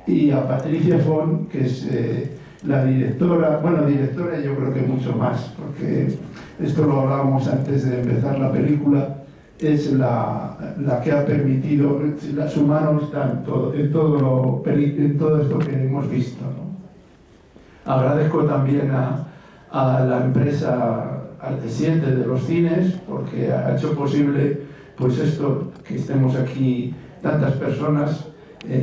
y a Patricia Font, que es la directora, bueno, directora yo creo que mucho más, porque esto lo hablábamos antes de empezar la película, es la que ha permitido, su mano está en todo esto que hemos visto, ¿no? Agradezco también a la empresa, al D7 de los cines, porque ha hecho posible pues esto, que estemos aquí tantas personas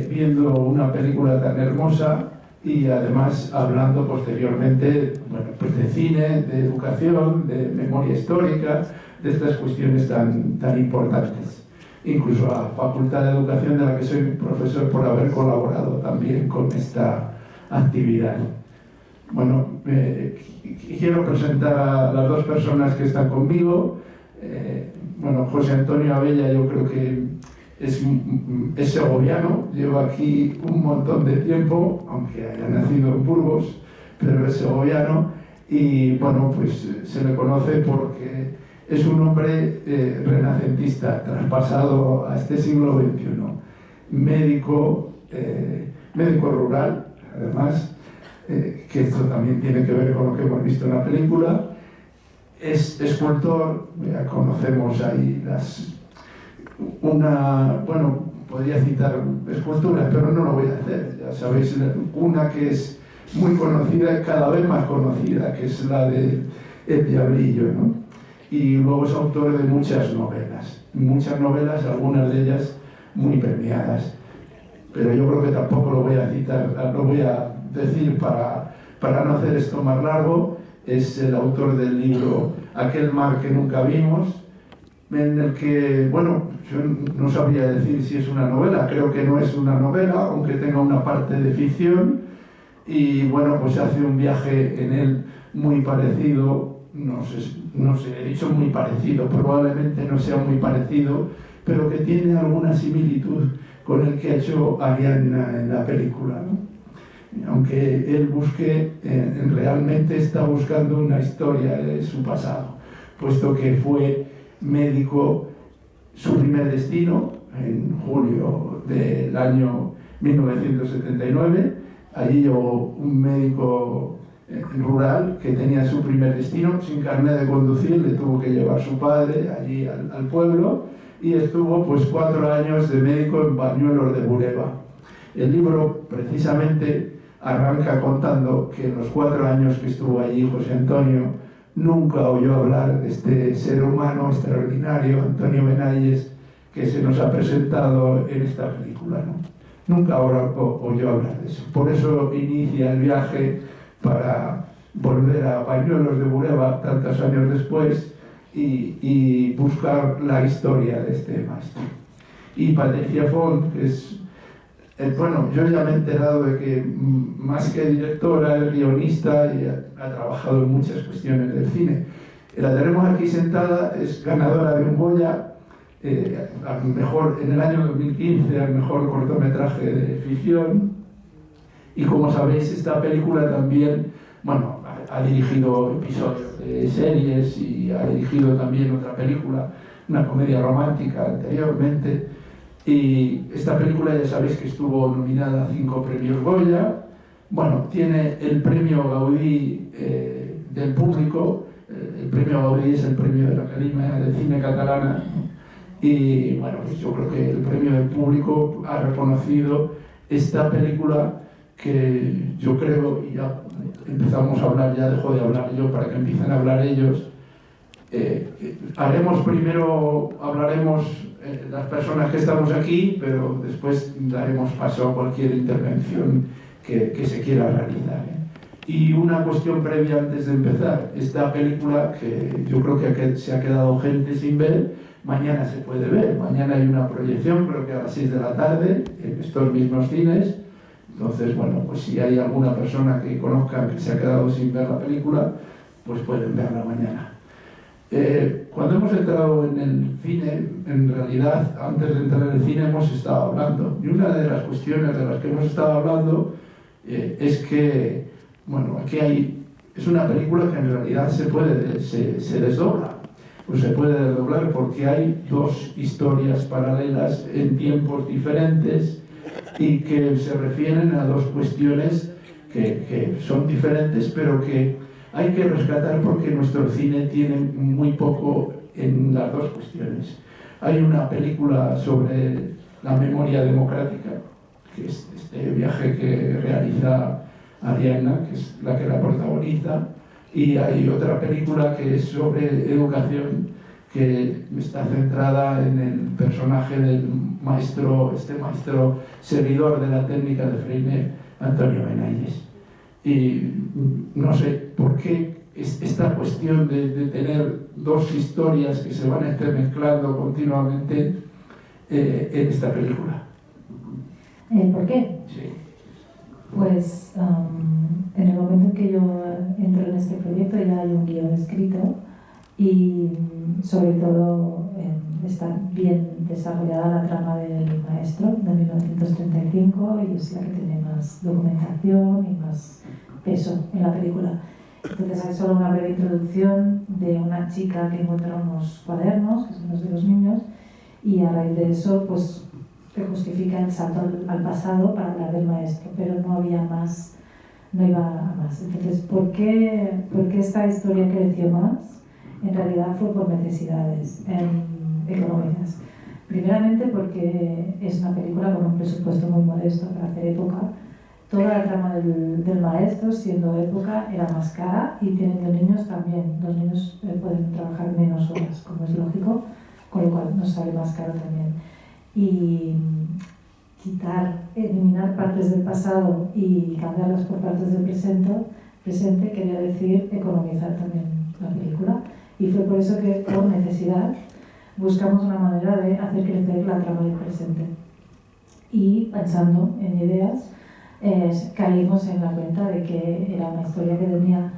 viendo una película tan hermosa y además hablando posteriormente, bueno, pues de cine, de educación, de memoria histórica, de estas cuestiones tan importantes. Incluso a la Facultad de Educación, de la que soy profesor, por haber colaborado también con esta actividad. Bueno, quiero presentar a las dos personas que están conmigo. Bueno, José Antonio Abella, yo creo que es segoviano, lleva aquí un montón de tiempo, aunque haya nacido en Burgos, pero es segoviano, y bueno, pues se le conoce porque es un hombre renacentista, traspasado a este siglo XXI, médico rural, además, que esto también tiene que ver con lo que hemos visto en la película. Es escultor, ya conocemos ahí bueno, podría citar esculturas, pero no lo voy a hacer, ya sabéis, una que es muy conocida y cada vez más conocida, que es la de El Diablillo, ¿no? Y luego es autor de muchas novelas, algunas de ellas muy premiadas, pero yo creo que tampoco lo voy a citar, lo voy a decir para no hacer esto más largo. Es el autor del libro Aquel mar que nunca vimos, en el que, bueno, yo no sabría decir si es una novela, creo que no es una novela, aunque tenga una parte de ficción, y bueno, pues hace un viaje en él muy parecido, no sé, he dicho muy parecido, probablemente no sea muy parecido, pero que tiene alguna similitud con el que ha hecho Ariadna en la película, ¿no? Aunque él realmente está buscando una historia de su pasado, puesto que fue médico, su primer destino, en julio del año 1979, allí llegó un médico rural que tenía su primer destino, sin carnet de conducir, le tuvo que llevar su padre allí al pueblo, y estuvo pues 4 años de médico en Bañuelos de Bureba. El libro precisamente arranca contando que en los 4 años que estuvo allí José Antonio nunca oyó hablar de este ser humano extraordinario, Antonio Benalles, que se nos ha presentado en esta película, ¿no? Nunca oyó hablar de eso. Por eso inicia el viaje para volver a Bañuelos de Bureba tantos años después y buscar la historia de este maestro. Y Patricia Font, que es... Bueno, yo ya me he enterado de que más que directora es guionista y ha trabajado en muchas cuestiones del cine. La tenemos aquí sentada, es ganadora de un Goya, en el año 2015 al mejor cortometraje de ficción. Y como sabéis, esta película también, bueno, ha dirigido episodios de series y ha dirigido también otra película, una comedia romántica anteriormente. Y esta película ya sabéis que estuvo nominada a 5 premios Goya. Bueno, tiene el premio Gaudí del público. El premio Gaudí es el premio de la Academia de Cine Catalana. Y bueno, pues yo creo que el premio del público ha reconocido esta película, que yo creo, y ya empezamos a hablar, ya dejo de hablar yo para que empiecen a hablar ellos. Hablaremos las personas que estamos aquí, pero después daremos paso a cualquier intervención que se quiera realizar. Y una cuestión previa antes de empezar: esta película, que yo creo que se ha quedado gente sin ver, mañana se puede ver. Mañana hay una proyección, creo que a las 6 de la tarde, en estos mismos cines. Entonces, bueno, pues si hay alguna persona que conozca que se ha quedado sin ver la película, pues pueden verla mañana. Cuando hemos entrado en el cine, en realidad, antes de entrar en el cine hemos estado hablando. Y una de las cuestiones de las que hemos estado hablando es que, bueno, aquí es una película que en realidad se desdobla. Pues se puede desdoblar porque hay 2 historias paralelas en tiempos diferentes, y que se refieren a dos cuestiones que son diferentes, pero que hay que rescatar porque nuestro cine tiene muy poco en las dos cuestiones. Hay una película sobre la memoria democrática, que es este viaje que realiza Ariadna, que es la que la protagoniza, y hay otra película que es sobre educación, que está centrada en el personaje del maestro, este maestro seguidor de la técnica de Freire, Antonio Benayes. Y no sé por qué esta cuestión de tener dos historias que se van entremezclando continuamente en esta película. ¿Por qué? Sí. Pues en el momento en que yo entro en este proyecto ya hay un guión escrito y sobre todo está bien desarrollada la trama del maestro de 1935 y es la que tiene más documentación y más peso en la película. Entonces hay solo una breve introducción de una chica que encuentra unos cuadernos, que son los de los niños, y a raíz de eso pues se justifica el salto al pasado para hablar del maestro, pero no había más, no iba a más. Entonces, ¿por qué esta historia creció más? En realidad fue por necesidades económicas. Primeramente porque es una película con un presupuesto muy modesto para hacer época. Toda la trama del maestro, siendo época, era más cara y teniendo niños también. Los niños pueden trabajar menos horas, como es lógico, con lo cual nos sale más caro también. Y eliminar partes del pasado y cambiarlas por partes del presente quería decir economizar también la película. Y fue por eso que, por necesidad, buscamos una manera de hacer crecer la trama del presente. Y pensando en ideas, caímos en la cuenta de que era una historia que tenía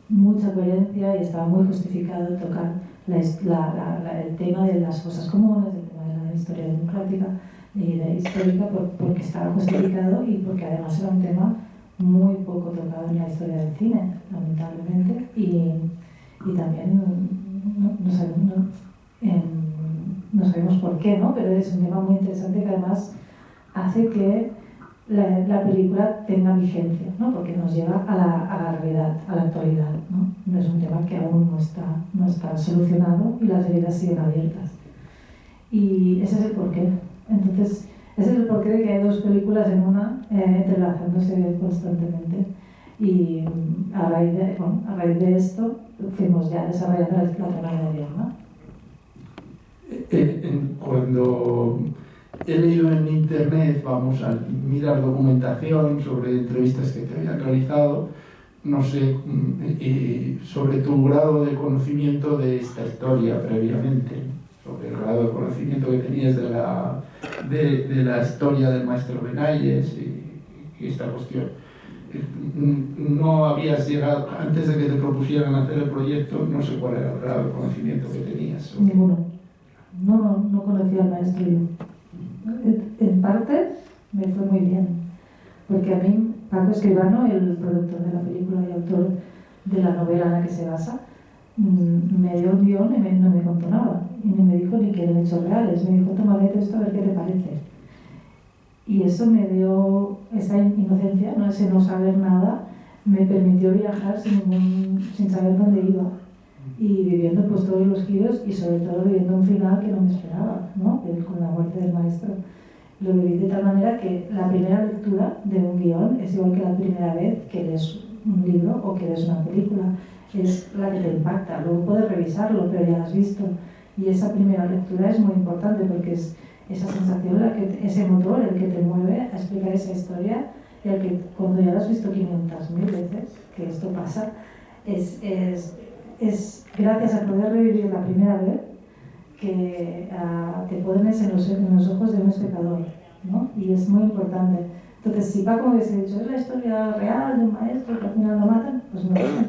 mucha coherencia y estaba muy justificado tocar el tema de las cosas comunes, el tema de la historia democrática y de histórica, porque estaba justificado y porque además era un tema muy poco tocado en la historia del cine, lamentablemente, y también no sabemos por qué, ¿no? Pero es un tema muy interesante que además hace que la película tenga vigencia, ¿no? Porque nos lleva a la realidad, a la actualidad, ¿no? No es un tema que aún no está solucionado y las heridas siguen abiertas. Y ese es el porqué. Entonces, ese es el porqué de que hay dos películas en una entrelazándose constantemente. Y a raíz de esto fuimos ya desarrollando la trama de Ariadna. Cuando he leído en internet, vamos a mirar documentación sobre entrevistas que te habían realizado, no sé, sobre tu grado de conocimiento de esta historia previamente, sobre el grado de conocimiento que tenías de la historia del maestro Benayes y esta cuestión. No habías llegado, antes de que te propusieran hacer el proyecto, no sé cuál era el grado de conocimiento que tenías. Ninguno. No conocía al maestro yo. En parte me fue muy bien, porque a mí Paco Escribano, el productor de la película y autor de la novela en la que se basa, me dio un guión y no me contó nada, y ni me dijo ni que eran hechos reales, me dijo, toma, léete esto a ver qué te parece. Y eso me dio, esa inocencia, ¿no? Ese no saber nada, me permitió viajar sin saber dónde iba. Y viviendo pues todos los giros y sobre todo viviendo un final que no me esperaba, ¿no? Con la muerte del maestro. Lo viví de tal manera que la primera lectura de un guión es igual que la primera vez que lees un libro o que ves una película. Es la que te impacta. Luego puedes revisarlo, pero ya lo has visto. Y esa primera lectura es muy importante porque es esa sensación, ese motor el que te mueve a explicar esa historia y el que cuando ya lo has visto 500.000 veces, que esto pasa, es gracias a poder revivir la primera vez que te pones en los ojos de un espectador, ¿no? Y es muy importante. Entonces, si Paco hubiese dicho, es la historia real de un maestro que al final lo matan, pues me hubiese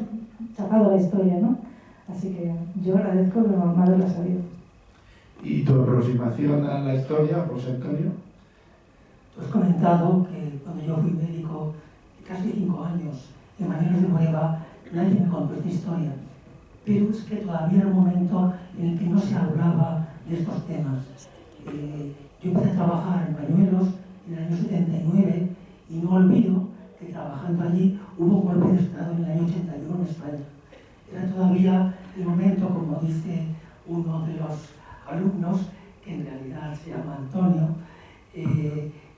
chapado la historia, ¿no? Así que yo agradezco no haberla sabido. ¿Y tu aproximación a la historia, José Antonio? Tú has comentado que cuando yo fui médico, casi 5 años, en Maneras de Moreva, nadie me contó esta historia. Pero es que todavía era un momento en el que no se hablaba de estos temas. Yo empecé a trabajar en pañuelos en el año 79 y no olvido que trabajando allí hubo un golpe de Estado en el año 81 en España. Era todavía el momento, como dice uno de los alumnos, que en realidad se llama Antonio,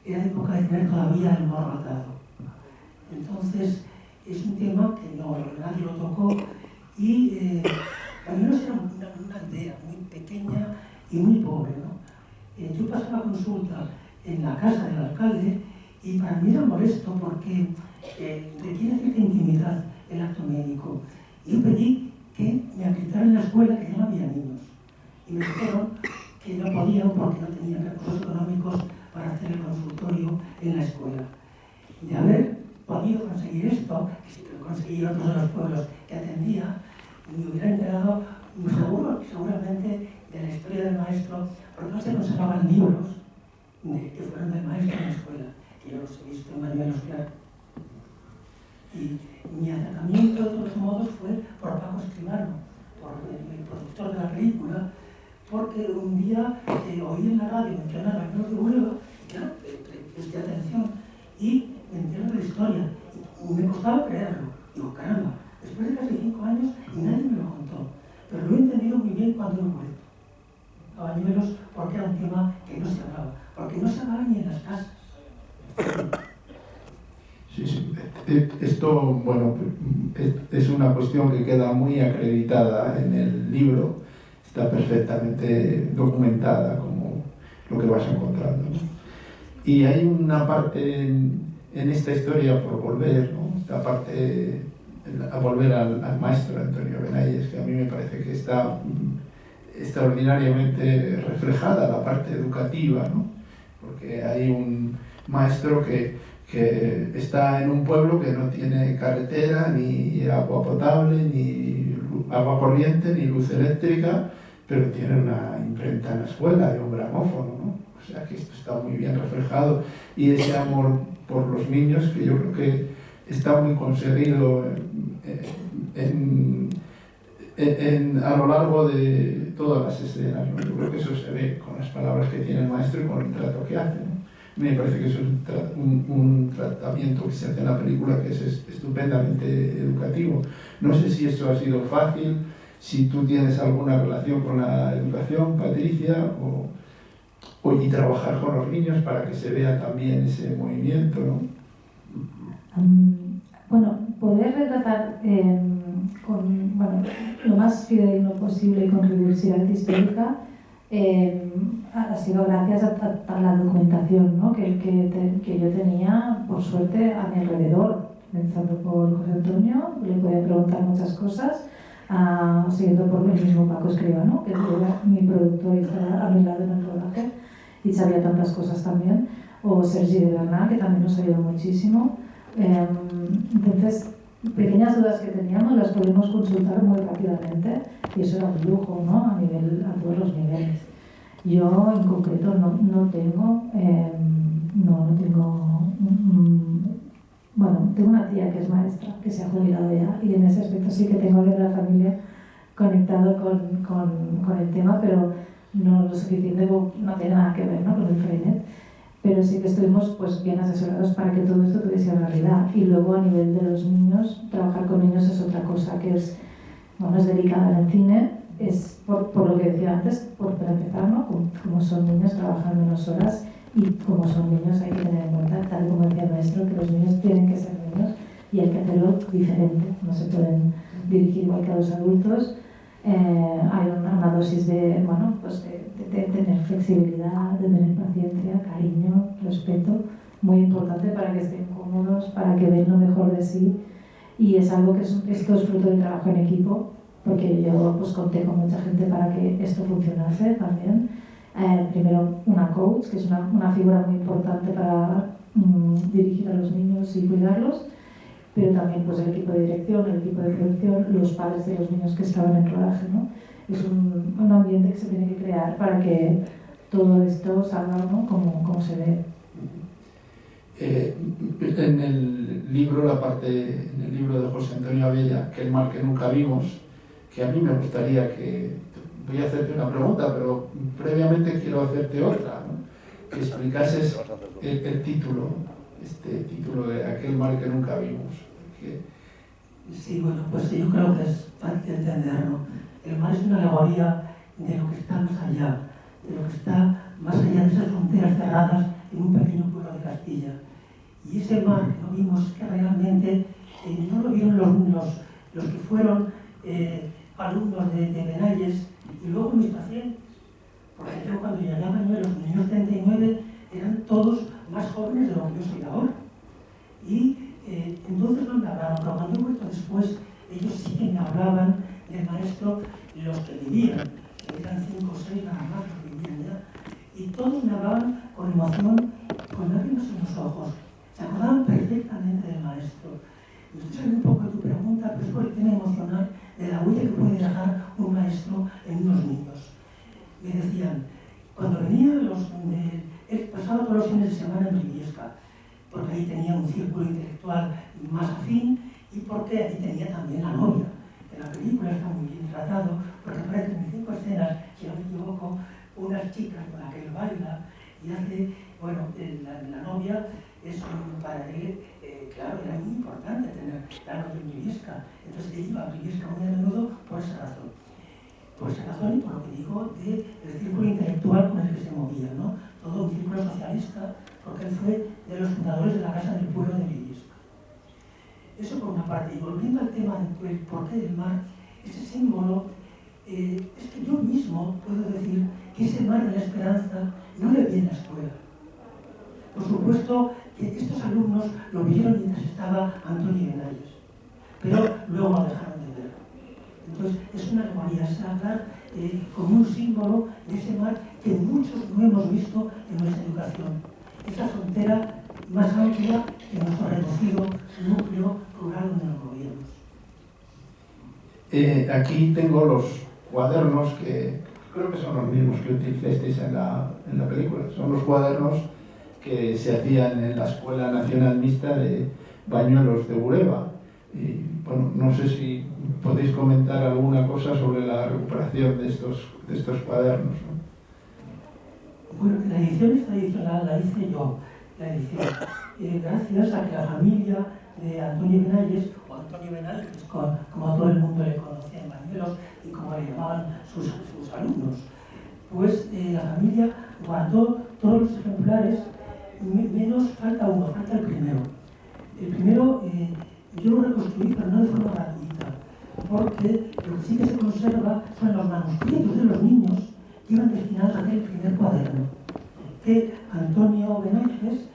era época de tener todavía el morro atado. Entonces, es un tema que nadie lo tocó y Cañuelos era una aldea muy pequeña y muy pobre, ¿no? Yo pasaba consulta en la casa del alcalde y para mí era molesto porque requiere cierta intimidad el acto médico. Y yo pedí que me acreditaran en la escuela que ya no había niños. Y me dijeron que no podían porque no tenían recursos económicos para hacer el consultorio en la escuela. De haber podido conseguir esto, que sí que lo conseguí en otros de los pueblos que atendía, me hubiera enterado seguramente de la historia del maestro, porque no se conservaban libros que fueron del maestro en la escuela, que yo los he visto en Manuel Oscar. Y mi acercamiento, de todos modos, fue por Paco Escribano, por el productor de la película, porque un día oí en la radio mencionar a Carlos de Huelva, y claro, presté atención, y me entero de la historia, y me costaba creerlo. Digo, caramba, después de casi 5 años y nadie me lo contó, pero lo he entendido muy bien cuando he vuelto a Bañuelos, porque era un tema que no se hablaba, porque no se hablaba ni en las casas. Sí, sí. Esto, bueno, es una cuestión que queda muy acreditada en el libro, está perfectamente documentada como lo que vas encontrando, ¿no? Y hay una parte en esta historia, por volver, ¿no? Esta parte, a volver al maestro Antonio Benayes, que a mí me parece que está extraordinariamente reflejada la parte educativa, ¿no? Porque hay un maestro que está en un pueblo que no tiene carretera, ni agua potable, ni agua corriente, ni luz eléctrica, pero tiene una imprenta en la escuela y un gramófono, ¿no? O sea que esto está muy bien reflejado, y ese amor por los niños, que yo creo que está muy conseguido a lo largo de todas las escenas, ¿no? Yo creo que eso se ve con las palabras que tiene el maestro y con el trato que hace, ¿no? Me parece que es un tratamiento que se hace en la película que es estupendamente educativo. No sé si eso ha sido fácil, si tú tienes alguna relación con la educación, Patricia, y trabajar con los niños para que se vea también ese movimiento, ¿no? Bueno, poder retratar lo más fidedigno posible y con rigurosidad histórica ha sido gracias a la documentación, ¿no? que yo tenía, por suerte, a mi alrededor, comenzando por José Antonio, le podía preguntar muchas cosas, siguiendo por el mismo Paco Escribano, que era mi productor y estaba a mi lado en el rodaje y sabía tantas cosas también, o Sergi de Bernat, que también nos ayudó muchísimo. Entonces, pequeñas dudas que teníamos las podemos consultar muy rápidamente, y eso era un lujo, ¿no? A todos los niveles. Yo en concreto no tengo, tengo una tía que es maestra, que se ha jubilado ya, y en ese aspecto sí que tengo alguien de la familia conectado con el tema, pero no lo suficiente, no tiene nada que ver, ¿no? Con el Freinet. Pero sí que estuvimos pues bien asesorados para que todo esto tuviese realidad. Y luego a nivel de los niños, trabajar con niños es otra cosa que es delicada en el cine, es por lo que decía antes, para empezar, ¿no? Como son niños, trabajan menos horas, y como son niños hay que tener en cuenta, tal como decía el maestro, que los niños tienen que ser niños y hay que hacerlo diferente, no se pueden dirigir igual que a los adultos. Hay una dosis de tener flexibilidad, de tener paciencia, cariño, respeto, muy importante para que estén cómodos, para que den lo mejor de sí, y es algo que esto es fruto del trabajo en equipo, porque yo pues conté con mucha gente para que esto funcionase también. Primero una coach, que es una figura muy importante para dirigir a los niños y cuidarlos, pero también pues el equipo de dirección, el equipo de producción, los padres de los niños que estaban en rodaje, ¿no? Es un ambiente que se tiene que crear para que todo esto salga, ¿no? como se ve. En el libro de José Antonio Abella, que el mal que nunca vimos, que a mí me gustaría voy a hacerte una pregunta, pero previamente quiero hacerte otra, ¿no? que explicases el título, este título de Aquel mar que nunca vimos. Sí, bueno, pues yo creo que es fácil de entenderlo. El mar es una alegoría de lo que está más allá, de lo que está más allá de esas fronteras cerradas en un pequeño pueblo de Castilla. Y ese mar que no vimos es que realmente no lo vieron los que fueron alumnos de Benalles y luego mis pacientes. Porque yo cuando llegaba en los años 39 eran todos más jóvenes de lo que yo soy ahora. Y entonces no me hablaban, pero cuando he vuelto después, ellos sí que me hablaban del maestro, los que vivían, que eran 5 o 6 nada más los que vivían ya. Y todos me hablaban con emoción, con lágrimas en los ojos. Se acordaban perfectamente del maestro. Y estoy saliendo un poco de tu pregunta, pero es por el tema emocional de la huella que puede dejar un maestro en unos niños. Me decían, cuando venía él pasaba todos los fines de semana en Briviesca, porque ahí tenía un círculo intelectual más afín y porque ahí tenía también la novia. En la película está muy bien tratado, porque aparecen en 5 escenas, si no me equivoco, unas chicas con las que él baila y hace, bueno, la novia es para él, claro, era muy importante tener la novia en Briviesca. Entonces él iba a Briviesca muy a menudo por esa razón. Por esa razón y por lo que digo del círculo intelectual con el que se movía, ¿no? Todo un círculo socialista, porque él fue de los fundadores de la Casa del Pueblo de Briviesca. Eso por una parte. Y volviendo al tema del porqué del mar, ese símbolo, es que yo mismo puedo decir que ese mar de la esperanza no le vi en la escuela. Por supuesto que estos alumnos lo vieron mientras estaba Antonio Benalles, pero luego lo dejaron de ver. Entonces, es una alegoría, es hablar como un símbolo de ese mar que muchos no hemos visto en nuestra educación. Esa frontera más amplia que nuestro reducido núcleo rural donde nos movíamos. Aquí tengo los cuadernos que creo que son los mismos que utilizasteis en la película. Son los cuadernos que se hacían en la Escuela Nacional Mixta de Bañuelos de Bureba. Y bueno, no sé si podéis comentar alguna cosa sobre la recuperación de estos cuadernos, ¿no? Bueno, la edición es tradicional, la hice yo, la edición. Gracias a que la familia de Antonio Benalles, o Antonio Benalles, como todo el mundo le conocía en Bañuelos y como le llamaban sus alumnos, pues la familia guardó todos los ejemplares, menos falta uno, falta el primero. El primero yo lo reconstruí, pero no de forma gratuita, porque lo que sí que se conserva son los manuscritos de los niños que iban destinados a hacer el primer cuaderno, que Antonio Benalles,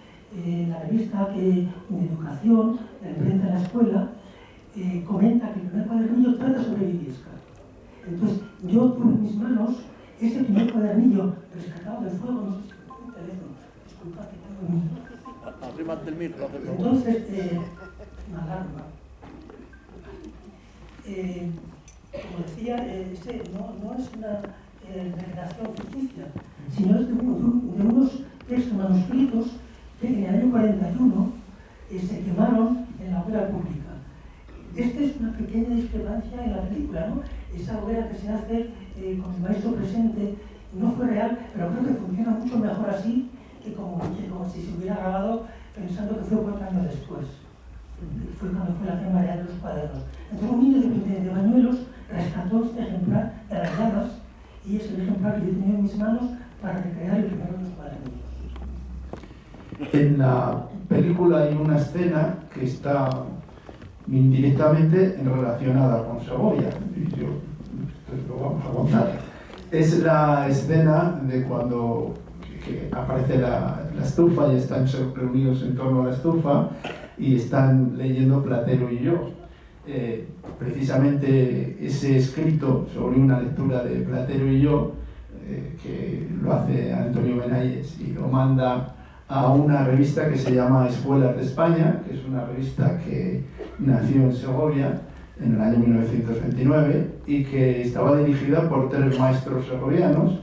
la revista de educación, la imprenta de la escuela, comenta que el primer cuadernillo trata sobre Briviesca. Entonces, yo tuve en mis manos ese primer cuadernillo rescatado del fuego, no sé si tengo un teléfono, disculpad que tengo el mío. Entonces, una alarma. Como decía, no es una recreación ficticia, sino es de unos textos manuscritos que en el año 41 se quemaron en la hoguera pública. Esta es una pequeña discrepancia en la película, ¿no? Esa hoguera que se hace con el maestro presente no fue real, pero creo que funciona mucho mejor así que como si se hubiera grabado pensando que fue 4 años después. Fue cuando fue la quema real de los cuadernos. Entonces un niño de Bañuelos rescató este ejemplar de las llamas y es el ejemplar que yo tenía en mis manos para recrear el primero de los cuadernos. En la película hay una escena que está indirectamente relacionada con Segovia, y yo lo vamos a contar. Es la escena de cuando que aparece la estufa y están reunidos en torno a la estufa y están leyendo Platero y yo. Precisamente ese escrito sobre una lectura de Platero y yo, que lo hace Antonio Benalles y lo manda a una revista que se llama Escuelas de España, que es una revista que nació en Segovia en el año 1929 y que estaba dirigida por 3 maestros segovianos,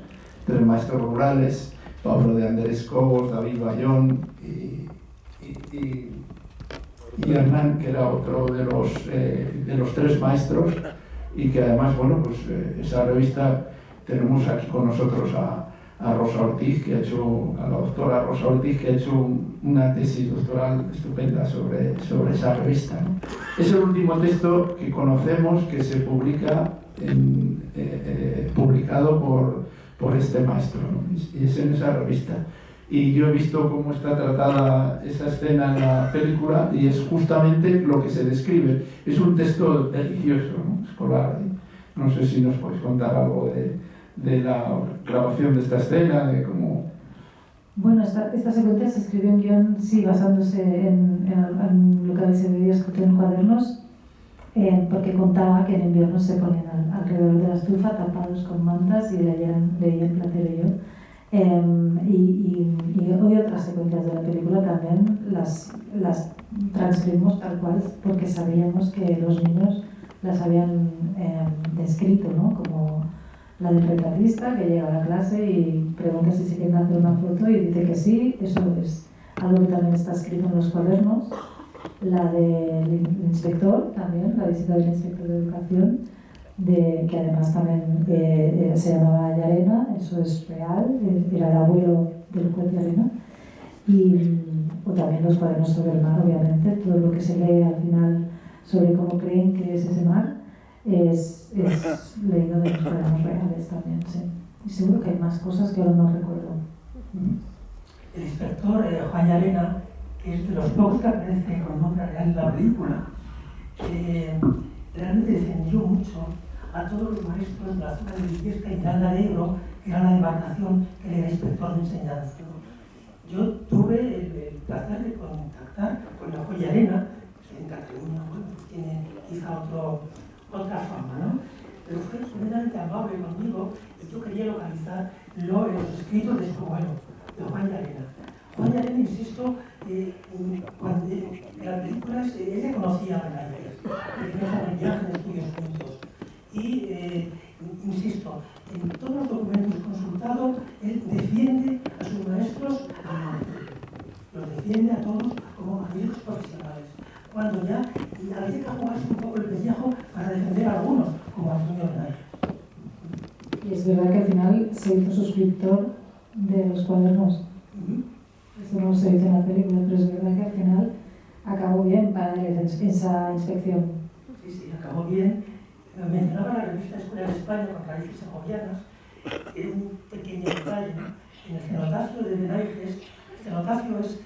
3 maestros rurales, Pablo de Andrés Cobos, David Bayón y Hernán, que era otro de los 3 maestros, y que además, bueno, pues esa revista tenemos aquí con nosotros a a Rosa Ortiz, a la doctora Rosa Ortiz, que ha hecho una tesis doctoral estupenda sobre esa revista, ¿no? Es el último texto que conocemos que se publica publicado por este maestro, ¿no? Y es en esa revista. Y yo he visto cómo está tratada esa escena en la película y es justamente lo que se describe. Es un texto delicioso, ¿no? Escolar. No sé si nos podéis contar algo de la grabación de esta escena, de cómo... Bueno, esta secuencia se escribió en guión, sí, basándose en lo que habéis escrito en cuadernos, porque contaba que en invierno se ponían alrededor de la estufa tapados con mantas y leían Platero y yo. Y hoy otras secuencias de la película también las transcribimos tal cual porque sabíamos que los niños las habían descrito, ¿no? Como la del retratista que llega a la clase y pregunta si se quieren hacer una foto y dice que sí. Eso es algo que también está escrito en los cuadernos. La del inspector también, la visita del inspector de educación, que además también se llamaba Llarena, eso es real, era el abuelo del juez Llarena. O también los cuadernos sobre el mar, obviamente, todo lo que se lee al final sobre cómo creen que es ese mar es leído de los cuadernos reales también, sí. Y seguro que hay más cosas que ahora no recuerdo. El inspector Juan Llarena, que es de los pocos que aparece con nombre real en la película, realmente defendió mucho a todos los maestros de la zona de Viviesca y Miranda de Ebro, que era la demarcación que él era inspector de enseñanza. Yo tuve el placer de contactar con la Juan Llarena, que en Cataluña, bueno, tiene quizá otra fama, ¿no? Pero fue tremendamente amable conmigo y yo quería localizar en los escritos de su abuelo, de Juan Llarena. Juan Llarena, insisto, cuando en las películas ella conocía a Benavides, que tenía viajes de estudios juntos. Y, insisto, en todos los documentos consultados, él defiende a sus maestros a muerte. Los defiende a todos como magníficos profesionales. Cuando ya había que jugarse un poco el pellejo para defender a algunos, como Antonio Benavides. Y es verdad que al final se hizo suscriptor de los cuadernos. Eso no se dice en la película, pero es verdad que al final acabó bien para él esa inspección. Sí, acabó bien. Mencionaba la revista Escuela de España con raíces segovianas, un pequeño detalle, ¿no? En el cenotafio de Benavides, el cenotafio es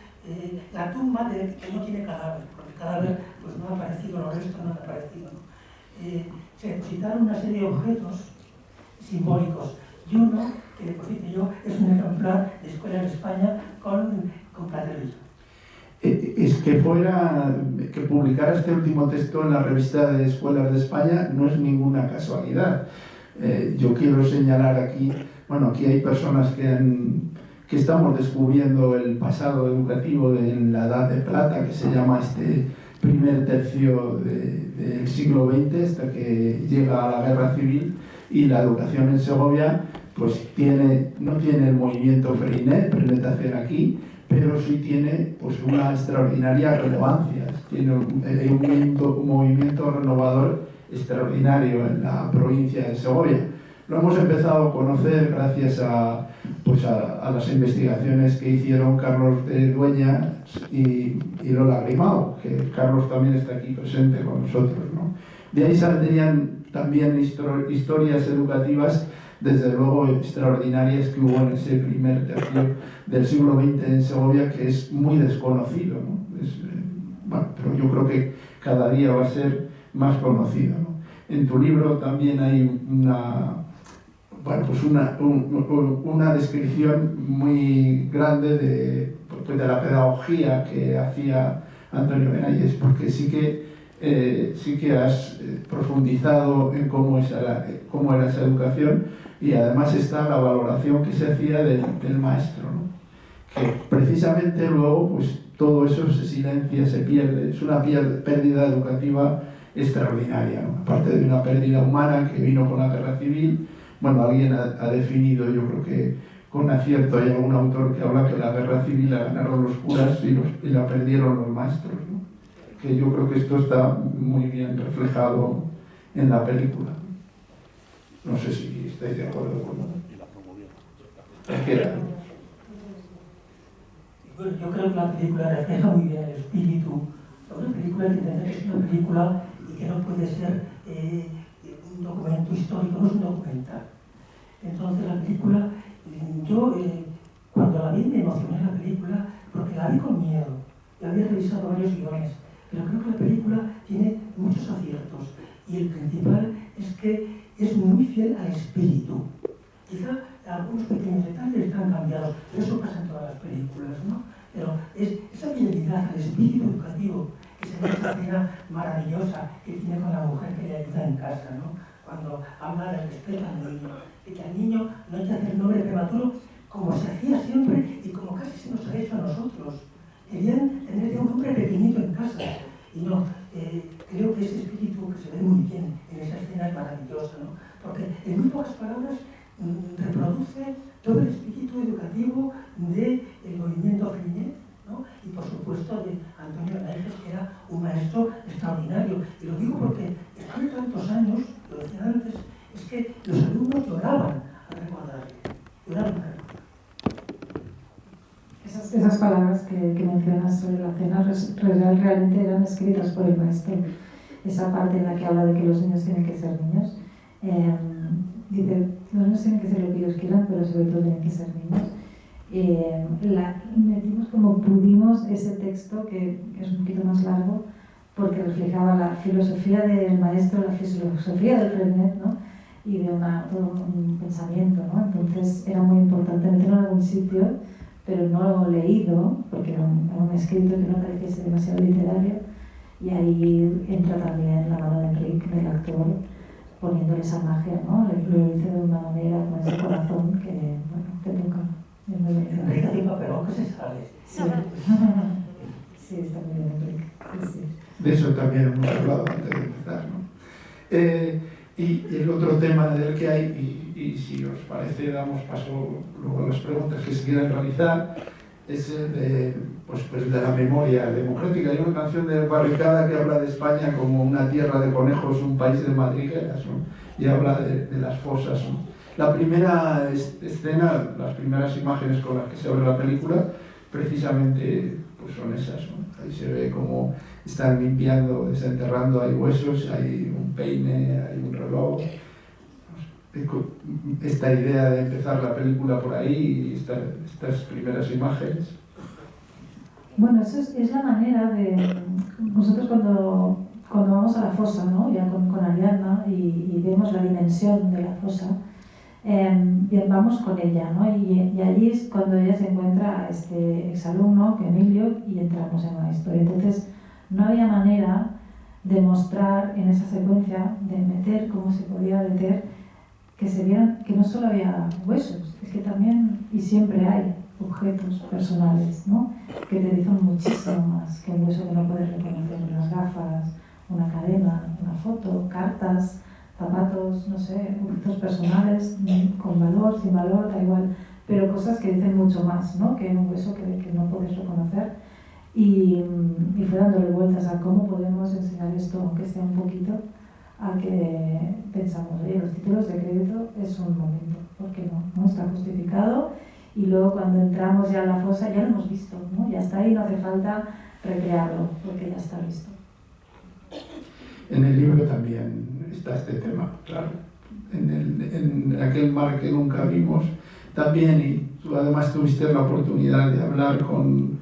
la tumba que no tiene cadáver, porque el cadáver pues, no ha aparecido, los restos no han aparecido, ¿no? Se depositaron una serie de objetos simbólicos y uno, que deposité yo, es un ejemplar de Escuela de España con Platero. Es que publicara este último texto en la revista de Escuelas de España no es ninguna casualidad. Yo quiero señalar aquí, bueno, aquí hay personas que estamos descubriendo el pasado educativo en la Edad de Plata, que se llama este primer tercio del siglo XX, hasta que llega a la Guerra Civil, y la educación en Segovia pues no tiene el movimiento Freinet aquí, pero sí tiene pues, una extraordinaria relevancia. Tiene un movimiento renovador extraordinario en la provincia de Segovia. Lo hemos empezado a conocer gracias a las investigaciones que hicieron Carlos de Dueñas y Lola Grimao, que Carlos también está aquí presente con nosotros, ¿no? De ahí saldrían también historias educativas, desde luego extraordinarias, que hubo en ese primer tercio del siglo XX en Segovia, que es muy desconocido, ¿no? Pero yo creo que cada día va a ser más conocido, ¿no? En tu libro también hay una descripción muy grande de la pedagogía que hacía Antonio Benavides, porque sí que has profundizado en cómo era esa educación, y además está la valoración que se hacía del maestro, ¿no? Que precisamente luego pues todo eso se silencia, se pierde. Es una pérdida educativa extraordinaria, ¿no? Aparte de una pérdida humana que vino con la Guerra Civil. Bueno, alguien ha definido, yo creo que con acierto, hay algún autor que habla que la Guerra Civil la ganaron los curas y la perdieron los maestros, ¿no? Que yo creo que esto está muy bien reflejado en la película. No sé si estáis de acuerdo con eso. Cualquiera. Bueno, yo creo que la película refleja muy bien el espíritu. Una película hay que entender que es una película y que no puede ser un documento histórico, no es un documental. Entonces la película, yo cuando la vi me emocioné la película porque la vi con miedo. Ya había revisado varios guiones, pero creo que la película tiene muchos aciertos y el principal es que es muy fiel al espíritu. Quizá algunos pequeños detalles están cambiados, pero eso pasa en todas las películas, ¿no? Pero es esa fidelidad al espíritu educativo, que se ve esa escena maravillosa que tiene con la mujer que le ayuda en casa, ¿no? Cuando habla del respeto al niño, de que al niño no hay que hacer nombre prematuro como se hacía siempre y como casi se nos ha hecho a nosotros. Querían tener ya un hombre pequeñito en casa y no, creo que ese espíritu que se ve muy bien en esa escena es maravillosa, ¿no? Porque en muy pocas palabras reproduce todo el espíritu educativo del movimiento Freinet, ¿no? Y por supuesto de Antonio Naejes, que era un maestro extraordinario. Y lo digo porque después de tantos años, lo decía antes, es que los alumnos lloraban al recordarle, lloraban. Esas palabras que mencionas sobre la cena realmente eran escritas por el maestro. Esa parte en la que habla de que los niños tienen que ser niños. Dice, los niños tienen que ser lo que ellos quieran, pero sobre todo tienen que ser niños. Metimos como pudimos ese texto, que es un poquito más largo, porque reflejaba la filosofía del maestro, la filosofía del Freinet, ¿no? Y de todo un pensamiento, ¿no? Entonces era muy importante meterlo en algún sitio, pero no leído, porque era un escrito que no pareciese demasiado literario, y ahí entra también la mano de Enric, del actor, poniéndole esa magia, ¿no? Lo dice de una manera con ese corazón que, bueno, te toca. Es muy bonito. Enrique hace un papelón que se sale. Sí. Sí, está muy bien, Enrique. Sí. De eso también hemos hablado antes de empezar, ¿no? Y el otro tema del que hay, y si os parece damos paso luego a las preguntas que se quieran realizar, es el de, pues de la memoria democrática. Hay una canción de Barricada que habla de España como una tierra de conejos, un país de madrigueras, ¿no? Y habla de las fosas, ¿no? La primera escena, las primeras imágenes con las que se abre la película, precisamente pues son esas, ¿no? Ahí se ve como están limpiando, desenterrando, hay huesos, hay un peine, hay un reloj. Esta idea de empezar la película por ahí, estas primeras imágenes. Bueno, eso es la manera de... Nosotros cuando vamos a la fosa, ¿no? Ya con Ariadna y vemos la dimensión de la fosa, vamos con ella, ¿no? Y allí es cuando ella se encuentra a este exalumno, que Emilio, y entramos en la historia. Entonces, no había manera de mostrar en esa secuencia, de meter como se podía meter, que se vieran que no solo había huesos, es que también, y siempre hay, objetos personales, ¿no? Que te dicen muchísimo más que un hueso que no puedes reconocer, unas gafas, una cadena, una foto, cartas, zapatos, no sé, objetos personales, con valor, sin valor, da igual, pero cosas que dicen mucho más, ¿no? Que un hueso que no puedes reconocer. Y fue dándole vueltas a cómo podemos enseñar esto, aunque sea un poquito, a que pensamos, oye, los títulos de crédito es un momento, ¿por qué no? ¿No? Está justificado y luego cuando entramos ya a la fosa ya lo hemos visto, ¿no? Ya está ahí, no hace falta recrearlo, porque ya está visto. En el libro también está este tema, claro. En aquel mar que nunca vimos también, y tú además tuviste la oportunidad de hablar con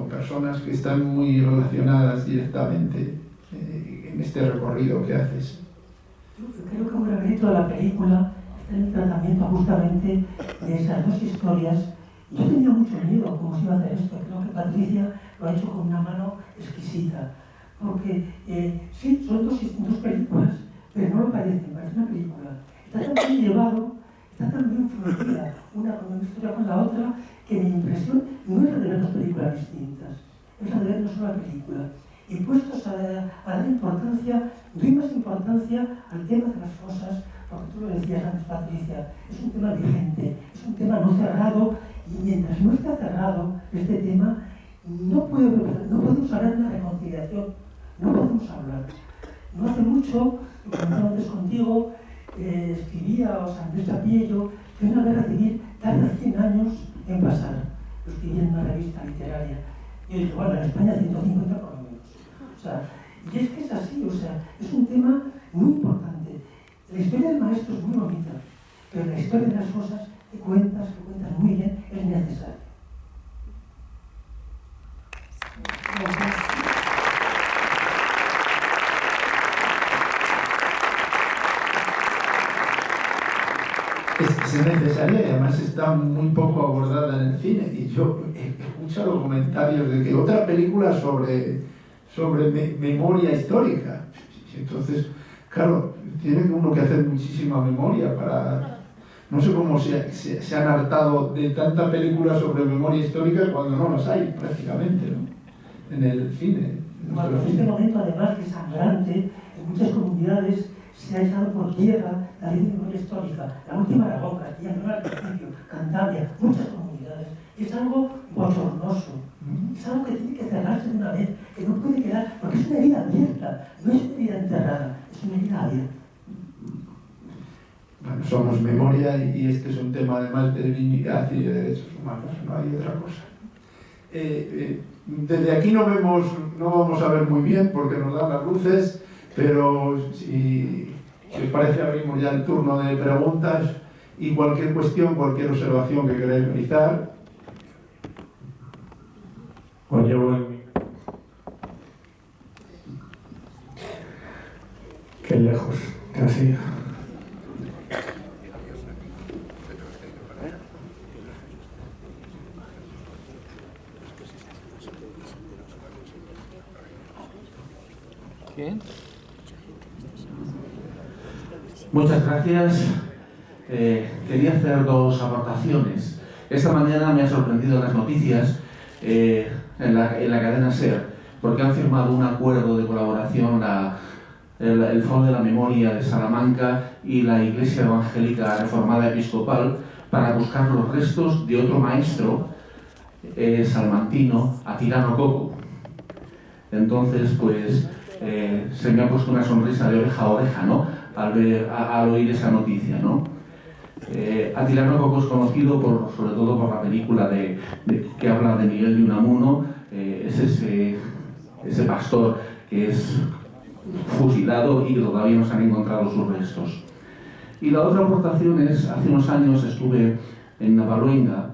personas que están muy relacionadas directamente en este recorrido que haces. Yo creo que un gran mérito de la película está en el tratamiento justamente de esas dos historias. Yo tenía mucho miedo cómo se iba a hacer esto. Creo que Patricia lo ha hecho con una mano exquisita. Porque sí, son dos películas, pero no lo parecen, parece una película. Está tan bien llevado, está tan bien fluida una con una historia con la otra, que mi impresión no es la de ver dos películas distintas, es la de ver una sola película. Y puestos a dar importancia, doy más importancia al tema de las fosas, porque tú lo decías antes, Patricia, es un tema vigente, es un tema no cerrado, y mientras no está cerrado este tema, no podemos hablar de una reconciliación, no podemos hablar. No hace mucho, cuando antes contigo, escribía Andrés Tapiello, que una guerra civil tarda 100 años en pasar. Lo escribí en una revista literaria. Yo dije, bueno, en España 150 por lo menos. O sea, y es que es así, o sea, es un tema muy importante. La historia del maestro es muy bonita, pero la historia de las cosas que cuentas muy bien, es necesaria. Gracias. Es necesaria y además está muy poco abordada en el cine. Y yo he escuchado comentarios de que otra película sobre memoria histórica. Entonces, claro, tiene uno que hacer muchísima memoria para... No sé cómo se han hartado de tanta película sobre memoria histórica cuando no las hay prácticamente, ¿no? En el cine. Bueno, en este momento, además, que es sangrante, en muchas comunidades se ha echado por tierra la ley de memoria histórica. La última Aragón, Castilla, al principio, Cantabria, muchas comunidades. Es algo bochornoso. Es algo que tiene que cerrarse de una vez, que no puede quedar, porque es una herida abierta, no es una herida enterrada, es una herida abierta. Bueno, somos memoria y este es un tema además de dignidad y de derechos humanos, no hay otra cosa. Desde aquí no vamos a ver muy bien porque nos dan las luces, pero si os parece abrimos ya el turno de preguntas y cualquier cuestión, cualquier observación que queráis realizar. Os llevo el... Qué lejos, casi. Muchas gracias. Quería hacer dos aportaciones. Esta mañana me ha sorprendido las noticias en la cadena SER, porque han firmado un acuerdo de colaboración el Foro de la Memoria de Salamanca y la Iglesia Evangélica Reformada Episcopal para buscar los restos de otro maestro salmantino, Atilano Coco. Entonces, pues, se me ha puesto una sonrisa de oreja a oreja, ¿no? Al oír esa noticia, ¿no? Atilano Coco es conocido sobre todo por la película que habla de Miguel de Unamuno, es ese pastor que es fusilado y que todavía no se han encontrado sus restos. Y la otra aportación es, hace unos años estuve en Navaluenga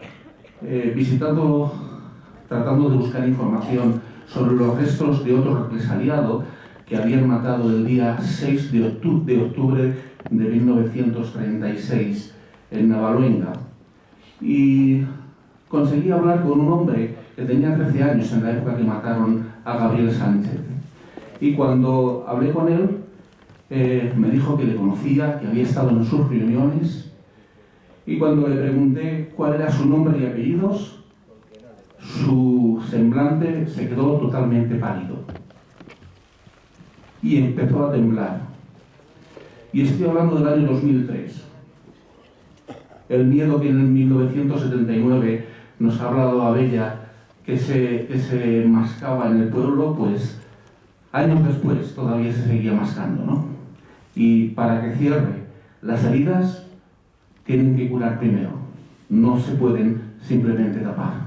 tratando de buscar información sobre los restos de otro represaliado que habían matado el día 6 de octubre de 1936 en Navaluenga. Y conseguí hablar con un hombre que tenía 13 años en la época que mataron a Gabriel Sánchez. Y cuando hablé con él, me dijo que le conocía, que había estado en sus reuniones. Y cuando le pregunté cuál era su nombre y apellidos, su semblante se quedó totalmente pálido. Y empezó a temblar. Y estoy hablando del año 2003. El miedo que en 1979 nos ha hablado Abella, que se mascaba en el pueblo, pues años después todavía se seguía mascando, ¿no? Y para que cierre, las heridas tienen que curar primero, no se pueden simplemente tapar.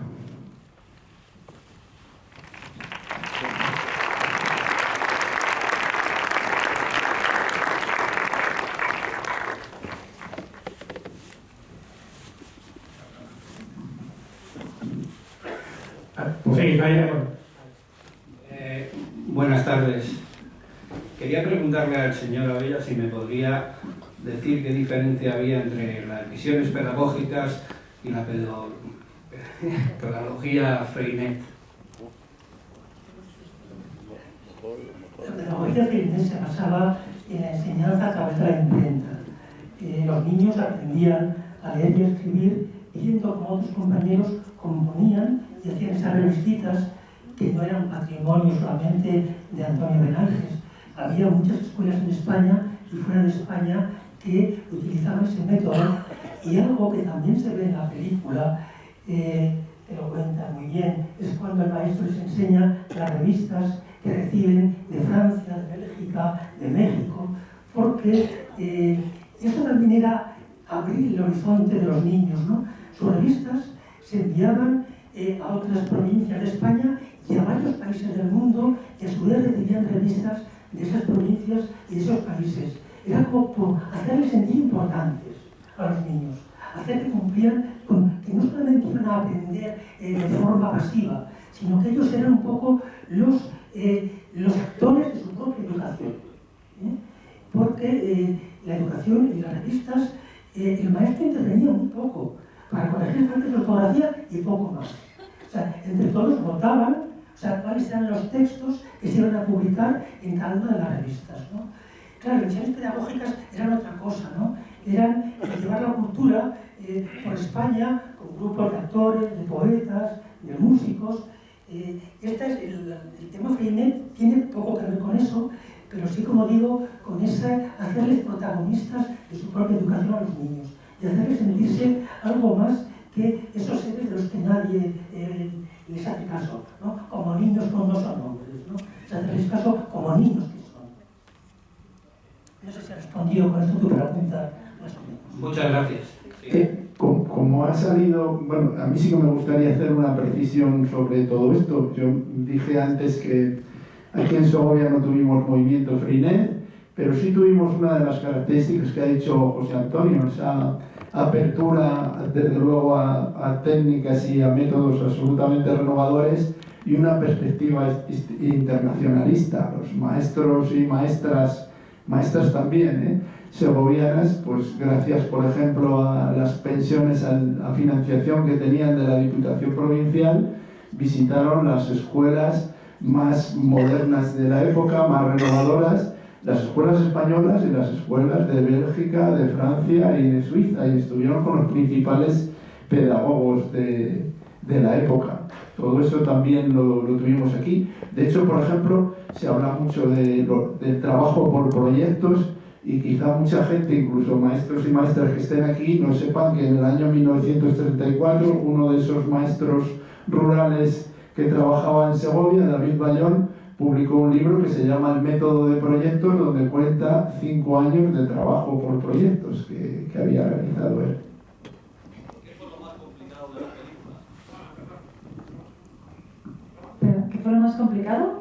Sí, vaya. Buenas tardes. Quería preguntarle al señor Abella si me podría decir qué diferencia había entre las visiones pedagógicas y la pedagogía Freinet. La pedagogía Freinet se basaba en la enseñanza a través de la imprenta. Los niños aprendían a leer y a escribir viendo cómo otros compañeros componían y hacían esas revistitas que no eran patrimonio solamente de Antonio Benálgez. Había muchas escuelas en España y fuera de España que utilizaban ese método, y algo que también se ve en la película, que lo cuenta muy bien, es cuando el maestro les enseña las revistas que reciben de Francia, de Bélgica, de México, porque eso también era abrir el horizonte de los niños, ¿no? sus revistas se enviaban a otras provincias de España y a varios países del mundo, que a su vez recibían revistas de esas provincias y de esos países. Era como por hacerles sentir importantes a los niños, hacer que cumplían, que no solamente iban a aprender de forma pasiva, sino que ellos eran un poco los actores de su propia educación. Porque la educación y las revistas, el maestro intervenía muy poco para corregir faltas de ortografía y poco más. O sea, entre todos votaban, o sea, cuáles eran los textos que se iban a publicar en cada una de las revistas, ¿no? Claro, las misiones pedagógicas eran otra cosa, ¿no? Eran llevar la cultura por España con grupos de actores, de poetas, de músicos. El tema Freinet tiene poco que ver con eso, pero sí, como digo, con hacerles protagonistas de su propia educación a los niños y hacerles sentirse algo más que esos seres de los que nadie les hace caso, ¿no? Como niños cuando no son hombres, ¿no? O sea, hacerles caso como niños que son. No sé si he respondido con esto tu pregunta, más o menos. Muchas gracias. Como ha salido, bueno, a mí sí que me gustaría hacer una precisión sobre todo esto. Yo dije antes que aquí en Segovia no tuvimos movimiento Freinet, pero sí tuvimos una de las características que ha dicho José Antonio, esa apertura, desde luego, a técnicas y a métodos absolutamente renovadores y una perspectiva internacionalista. Los maestros y maestras también, segovianas, pues gracias, por ejemplo, a las pensiones, a financiación que tenían de la Diputación Provincial, visitaron las escuelas más modernas de la época, más renovadoras, las escuelas españolas y las escuelas de Bélgica, de Francia y de Suiza, y estuvieron con los principales pedagogos de la época. Todo eso también lo tuvimos aquí. De hecho, por ejemplo, se habla mucho del trabajo por proyectos, y quizá mucha gente, incluso maestros y maestras que estén aquí, no sepan que en el año 1934 uno de esos maestros rurales que trabajaba en Segovia, David Bayón, publicó un libro que se llama El método de proyectos, donde cuenta 5 años de trabajo por proyectos que había realizado él. ¿Qué fue lo más complicado de la película? ¿Pero qué fue lo más complicado?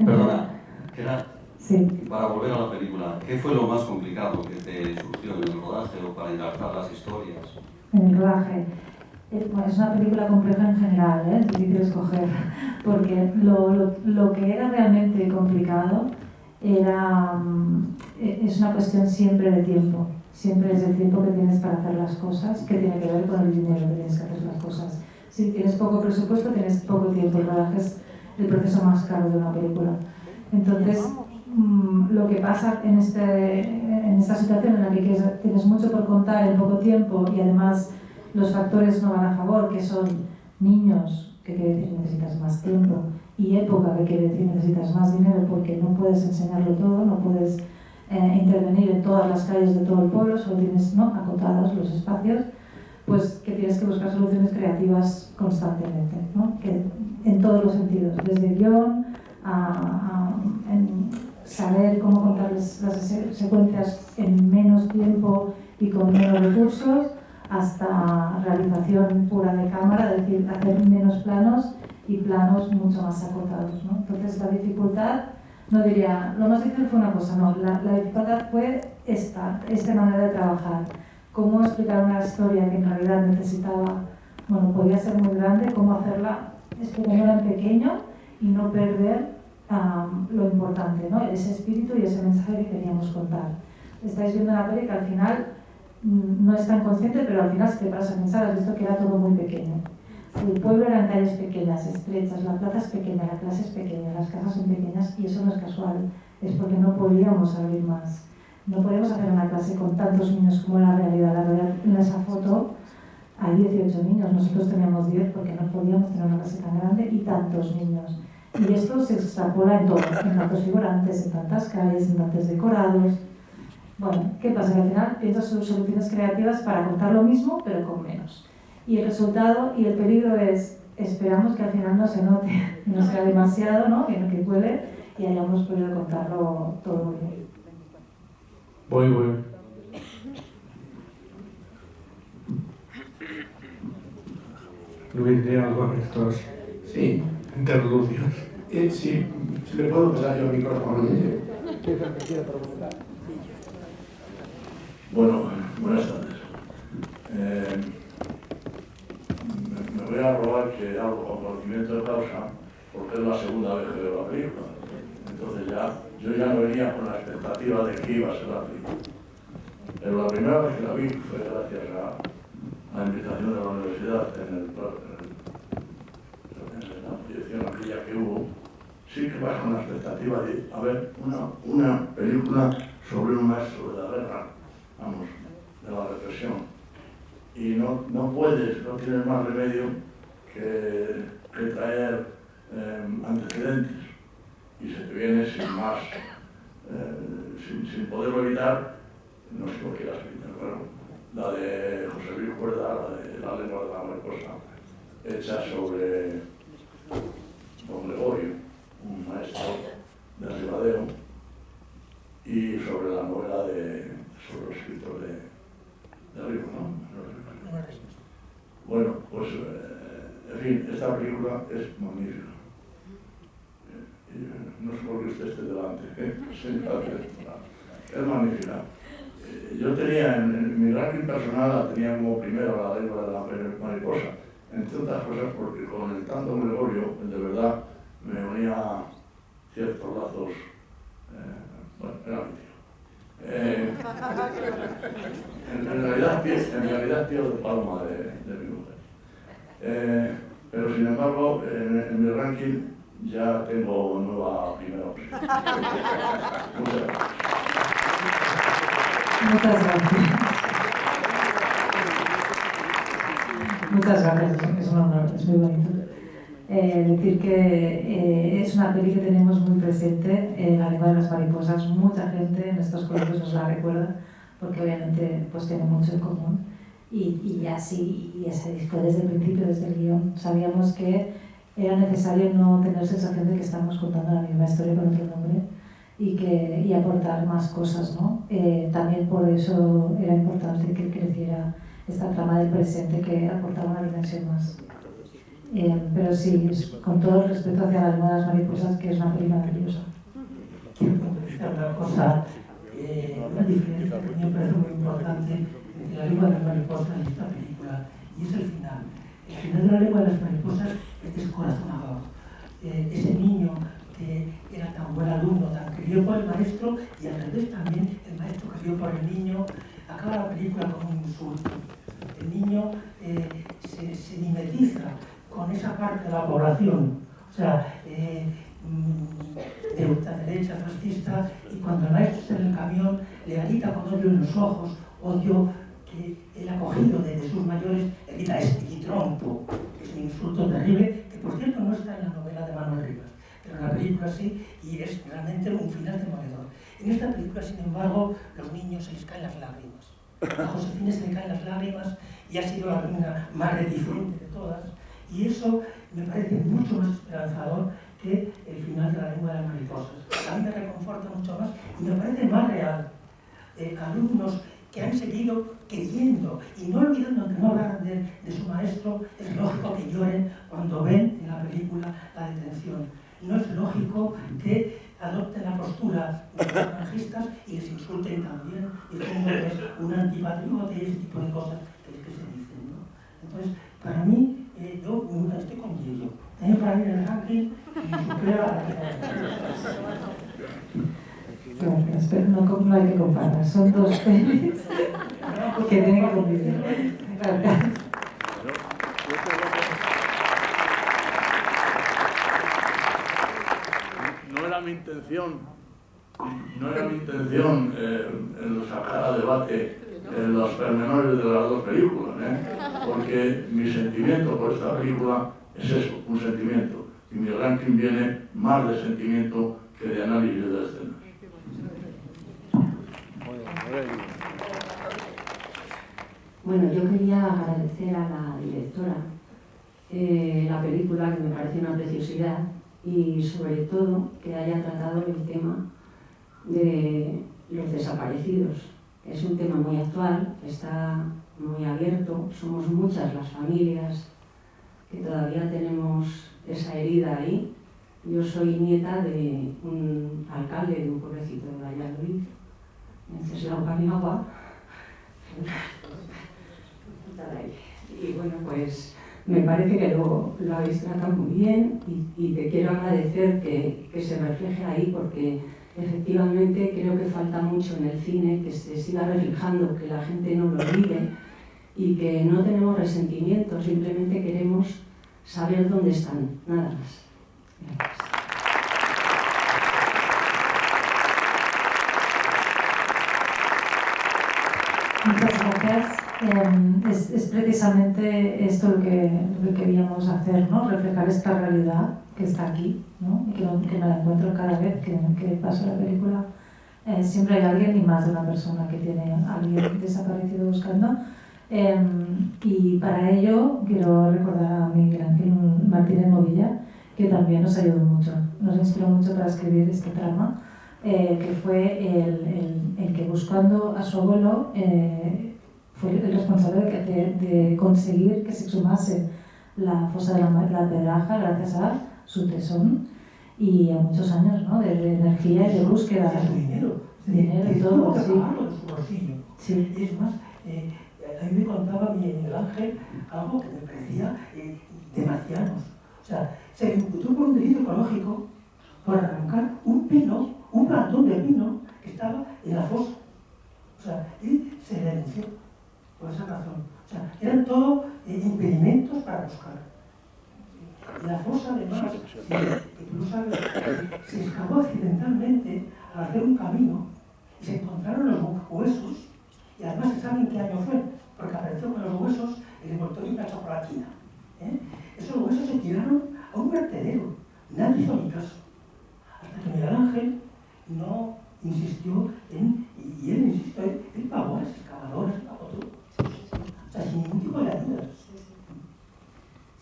Perdona, Gerard, Sí. para volver a la película, ¿qué fue lo más complicado que te surgió en el rodaje o para enlazar las historias? En el rodaje. Bueno, es una película compleja en general, es difícil escoger, porque lo que era realmente complicado es una cuestión siempre de tiempo. Siempre es el tiempo que tienes para hacer las cosas, que tiene que ver con el dinero que tienes que hacer las cosas. Si tienes poco presupuesto, tienes poco tiempo. El rodaje es el proceso más caro de una película. Entonces, lo que pasa en esta situación en la que tienes mucho por contar en poco tiempo y además los factores no van a favor, que son niños, que quiere decir necesitas más tiempo, y época, que quiere decir necesitas más dinero porque no puedes enseñarlo todo, no puedes intervenir en todas las calles de todo el pueblo, solo tienes acotados los espacios, pues que tienes que buscar soluciones creativas constantemente, ¿no? Que, en todos los sentidos, desde guión en saber cómo contar las secuencias en menos tiempo y con menos recursos, hasta realización pura de cámara, es decir, hacer menos planos y planos mucho más acotados, ¿no? Entonces la dificultad, no diría, lo más difícil fue una cosa, no, la dificultad fue esta manera de trabajar, cómo explicar una historia que en realidad necesitaba, bueno, podía ser muy grande, cómo hacerla explicándola en pequeño y no perder lo importante, ¿no? Ese espíritu y ese mensaje que queríamos contar. Estáis viendo una peli que al final no es tan consciente, pero al final si te paras a pensar, has visto que era todo muy pequeño. El pueblo eran calles pequeñas, estrechas, la plaza es pequeña, la clase es pequeña, las casas son pequeñas, y eso no es casual, es porque no podíamos abrir más. No podemos hacer una clase con tantos niños como la realidad. La realidad, en esa foto hay 18 niños, nosotros teníamos 10 porque no podíamos tener una clase tan grande y tantos niños. Y esto se extrapola en todo, en tantos figurantes, en tantas calles, en tantos decorados. Bueno, ¿qué pasa? Que al final piensas soluciones creativas para contar lo mismo, pero con menos. Y el resultado y el peligro es, esperamos que al final no se note, no sea demasiado, ¿no? Que cuele y hayamos podido contarlo todo muy bien. Voy. Luis, de algo en estos Sí, interludios. sí, si le puedo pasar yo el micrófono. Bueno, buenas tardes. Me voy a robar que hablo con conocimiento de causa, porque es la segunda vez que veo la película. Entonces yo ya no venía con la expectativa de que iba a ser la película. Pero la primera vez que la vi fue gracias a la invitación de la universidad en la proyección aquella que hubo. Sí que vas con la expectativa de ver una película sobre un maestro de la guerra, vamos, de la represión. Y no puedes, no tienes más remedio que traer antecedentes. Y se te viene sin más, sin poderlo evitar, no sé por qué las evitar, claro, la de José Luis Cuerda, la de La lengua de la mariposa, hecha sobre don Gregorio, un maestro de Ribadeo, y sobre la novela sobre los escritos de Arriba, ¿no? Bueno, pues, en fin, esta película es magnífica. No sé por qué usted esté delante, es magnífica. Yo tenía, en mi ranking personal, la tenía como primero La lengua de la mariposa, entre otras cosas porque con el tanto Gregorio, de verdad, me unía ciertos lazos, bueno, era mi tío. En realidad tío de Palma de mi mujer. Pero sin embargo, en mi ranking ya tengo nueva primera opción. Muchas gracias. Muchas gracias, es un honor, es muy bonito. Decir que es una peli que tenemos muy presente en La lengua de las mariposas. Mucha gente en estos colegios nos la recuerda porque obviamente pues tiene mucho en común y así fue desde el principio, desde el guión. Sabíamos que era necesario no tener sensación de que estábamos contando la misma historia con otro nombre y aportar más cosas, ¿no? También por eso era importante que creciera esta trama del presente que aportaba una dimensión más. Pero sí, con todo el respeto hacia La lengua de las mariposas, que es una película maravillosa. Quiero puntualizar una cosa, una diferencia que a mí me parece muy importante entre La lengua de las mariposas y esta película, y es el final. El final de La lengua de las mariposas es descorazonador. Ese niño que era tan buen alumno, tan querido por el maestro, y al revés también el maestro querido por el niño, acaba la película con un insulto. El niño se mimetiza con esa parte de la población, o sea, de ultraderecha, fascista, y cuando el maestro está en el camión le grita con odio en los ojos, odio que el acogido de sus mayores, le grita "espitrompo", que es un insulto terrible, que por cierto no está en la novela de Manuel Rivas, pero en la película sí, y es realmente un final demoledor. En esta película, sin embargo, los niños se les caen las lágrimas. A Josefina se le caen las lágrimas y ha sido la alumna más reticente de todas. Y eso me parece mucho más esperanzador que el final de La lengua de las mariposas. A mí me reconforta mucho más y me parece más real. Alumnos que han seguido queriendo y no olvidando que no hablaran de su maestro, es lógico que lloren cuando ven en la película la detención. No es lógico que adopten la postura de los franquistas y les insulten también, diciendo que es un antipatriota y ese tipo de cosas que se dicen, ¿no? Entonces, para mí, yo estoy con Diego. Tengo para ir en el ranking y supera la Gracias, pero no hay que comparar, son dos pelis que tienen que convivir. Gracias. No era mi intención sacar a debate los pormenores de las dos películas, porque mi sentimiento por esta película es eso, un sentimiento, y mi ranking viene más de sentimiento que de análisis de escenas. Bueno, yo quería agradecer a la directora la película, que me parece una preciosidad, y sobre todo que haya tratado el tema de los desaparecidos. Es un tema muy actual, está muy abierto, somos muchas las familias que todavía tenemos esa herida ahí. Yo soy nieta de un alcalde de un pueblecito de Valladolid, Venceslao Paniagua. Y bueno, pues me parece que lo habéis tratado muy bien y te quiero agradecer que se refleje ahí, porque efectivamente creo que falta mucho en el cine que se siga reflejando, que la gente no lo olvide y que no tenemos resentimiento, simplemente queremos saber dónde están, nada más. Gracias. Muchas gracias. Es precisamente esto lo que queríamos hacer, ¿no? Reflejar esta realidad que está aquí, ¿no? Y que me la encuentro cada vez que paso la película. Siempre hay alguien y más de una persona que tiene a alguien desaparecido buscando. Y para ello quiero recordar a Miguel Ángel Martínez Movilla, que también nos ayudó mucho, nos inspiró mucho para escribir este trama, que fue el que buscando a su abuelo fue el responsable de conseguir que se exhumase la fosa de la Pedraja gracias a su tesón y a muchos años, ¿no? de energía y de búsqueda. Dinero y todo, sí. De su bolsillo. Sí. Es más, a mí me contaba Miguel Ángel algo que me parecía de marcianos. O sea, se le imputó por un delito ecológico por arrancar un pino, un plantón de pino que estaba en la fosa. O sea, él se le denunció por esa razón. O sea, eran todo impedimentos para buscar. La fosa, además, que tú lo sabes, se excavó accidentalmente al hacer un camino y se encontraron los huesos, y además se sabe en qué año fue, porque apareció con los huesos el envoltorio de una chocolatina. Esos huesos se tiraron a un vertedero, nadie hizo ni caso. Hasta que Miguel Ángel no insistió y él insistió, él pagó a las excavadoras, pagó todo. O sea, sin ningún tipo de ayuda.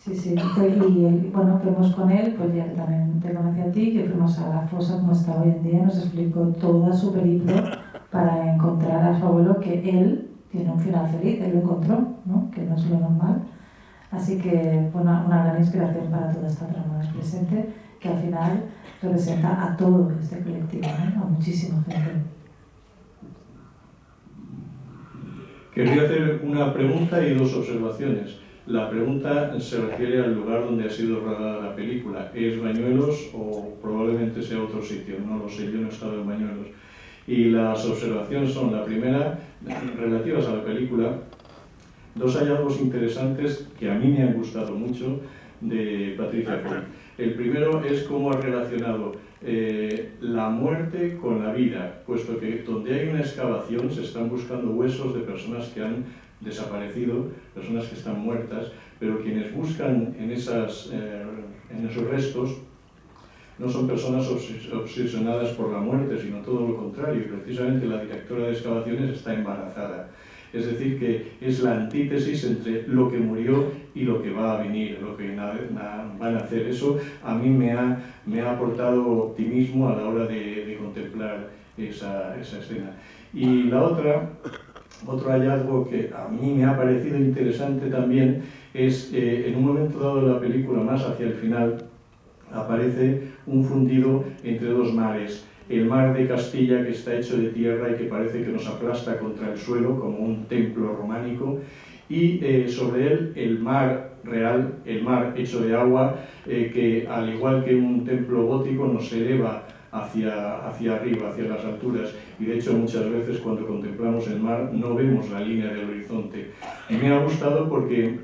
Sí, y bueno, fuimos con él, pues ya también te conocí a ti, que fuimos a la fosa como está hoy en día, nos explicó toda su periplo para encontrar a su abuelo, que él tiene un final feliz, él lo encontró, ¿no? Que no es lo normal. Así que fue una gran inspiración para toda esta trama del presente, que al final representa a todo este colectivo, ¿no? A muchísima gente. Querría hacer una pregunta y dos observaciones. La pregunta se refiere al lugar donde ha sido rodada la película. ¿Es Bañuelos o probablemente sea otro sitio? No lo sé, yo no he estado en Bañuelos. Y las observaciones son, la primera, relativas a la película, dos hallazgos interesantes que a mí me han gustado mucho de Patricia Ford. El primero es cómo ha relacionado la muerte con la vida, puesto que donde hay una excavación se están buscando huesos de personas que han desaparecido, personas que están muertas, pero quienes buscan en esos restos no son personas obsesionadas por la muerte, sino todo lo contrario. Precisamente la directora de excavaciones está embarazada. Es decir, que es la antítesis entre lo que murió y lo que va a venir, lo que van a hacer. Eso a mí me ha aportado optimismo a la hora de contemplar esa escena. Y la otro hallazgo que a mí me ha parecido interesante también es, en un momento dado de la película, más hacia el final, aparece un fundido entre dos mares. El mar de Castilla, que está hecho de tierra y que parece que nos aplasta contra el suelo como un templo románico, y sobre él el mar real, el mar hecho de agua, que al igual que un templo gótico nos eleva hacia arriba, hacia las alturas, y de hecho muchas veces cuando contemplamos el mar no vemos la línea del horizonte. Y me ha gustado porque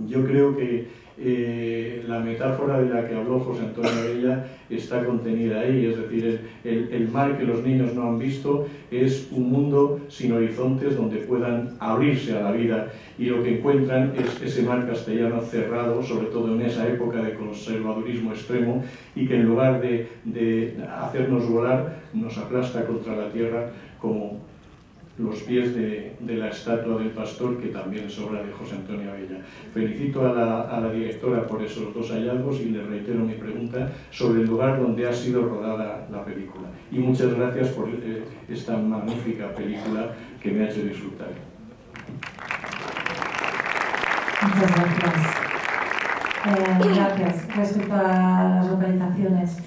yo creo que la metáfora de la que habló José Antonio Abella está contenida ahí, es decir, el mar que los niños no han visto es un mundo sin horizontes donde puedan abrirse a la vida, y lo que encuentran es ese mar castellano cerrado, sobre todo en esa época de conservadurismo extremo, y que en lugar de hacernos volar nos aplasta contra la tierra como los pies de la estatua del pastor, que también es obra de José Antonio Abella. Felicito a la directora por esos dos hallazgos y le reitero mi pregunta sobre el lugar donde ha sido rodada la película. Y muchas gracias por esta magnífica película que me ha hecho disfrutar. Muchas gracias. Gracias. Respecto a las localizaciones,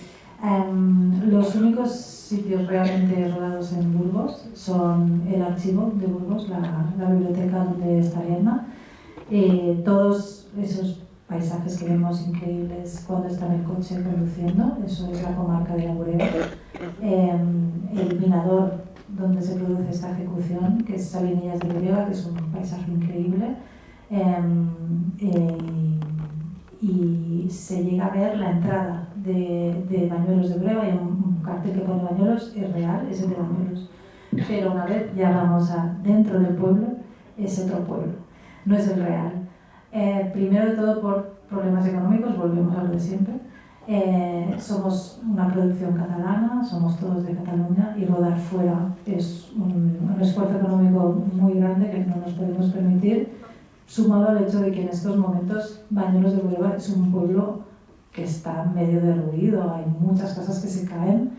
los únicos sitios realmente rodados en Burgos son el archivo de Burgos, la biblioteca donde está Ariadna. Todos esos paisajes que vemos increíbles cuando está en el coche conduciendo, eso es la comarca de la Bureba. El mirador donde se produce esta ejecución, que es Salinillas de Bureba, que es un paisaje increíble. Y se llega a ver la entrada de Bañuelos de Bureba, y un cartel que pone Bañuelos es real, es el de Bañuelos. Pero una vez ya vamos dentro del pueblo, es otro pueblo, no es el real. Primero de todo por problemas económicos, volvemos a lo de siempre. Somos una producción catalana, somos todos de Cataluña, y rodar fuera es un esfuerzo económico muy grande que no nos podemos permitir, sumado al hecho de que en estos momentos Bañuelos de Bureba es un pueblo que está medio derruido, hay muchas casas que se caen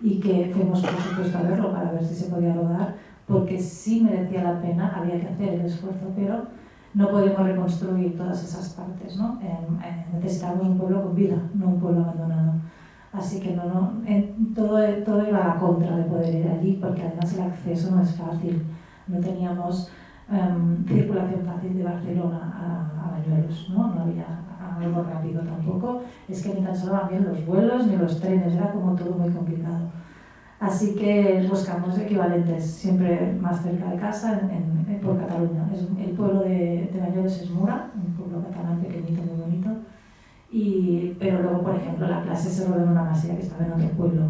y que fuimos por supuesto a verlo para ver si se podía rodar, porque sí merecía la pena, había que hacer el esfuerzo, pero no podemos reconstruir todas esas partes, ¿no? Necesitamos un pueblo con vida, no un pueblo abandonado. Así que todo iba a la contra de poder ir allí, porque además el acceso no es fácil. No teníamos circulación fácil de Barcelona a Bañuelos, ¿no? No había algo rápido tampoco. Es que ni tan solo van bien los vuelos ni los trenes, era como todo muy complicado. Así que buscamos equivalentes siempre más cerca de casa por Cataluña. El pueblo de Bañuelos es Mura, un pueblo catalán pequeñito, muy bonito. Pero luego, por ejemplo, la clase se rodó en una masía que estaba en otro pueblo.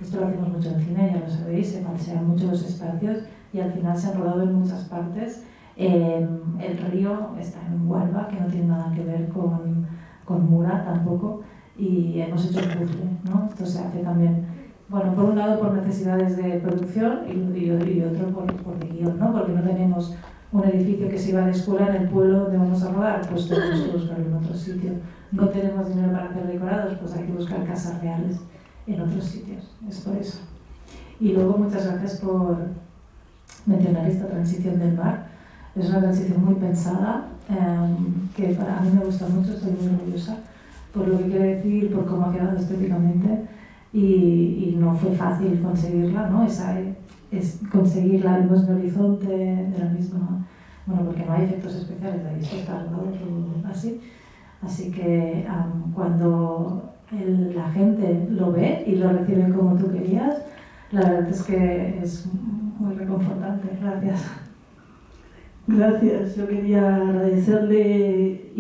Esto lo hacemos mucho en cine, ya lo sabéis, se falsean mucho los espacios y al final se han rodado en muchas partes. El río está en Huelva, que no tiene nada que ver con Mura tampoco, y hemos hecho un puzzle, ¿no? Esto se hace también, bueno, por un lado por necesidades de producción y otro por de guión, ¿no? Porque no tenemos un edificio que se iba de escuela en el pueblo donde vamos a rodar, pues tenemos que buscarlo en otro sitio. No tenemos dinero para hacer decorados, pues hay que buscar casas reales en otros sitios, es por eso. Y luego muchas gracias por mencionar esta transición del mar. Es una transición muy pensada, que para mí me gusta mucho, estoy muy orgullosa por lo que quiere decir, por cómo ha quedado estéticamente, y no fue fácil conseguirla, ¿no? Es conseguirla en el horizonte de la misma, bueno, porque no hay efectos especiales, ahí esto está rodado todo así. Así que cuando la gente lo ve y lo recibe como tú querías, la verdad es que es muy reconfortante. Gracias. Gracias. Yo quería agradecerle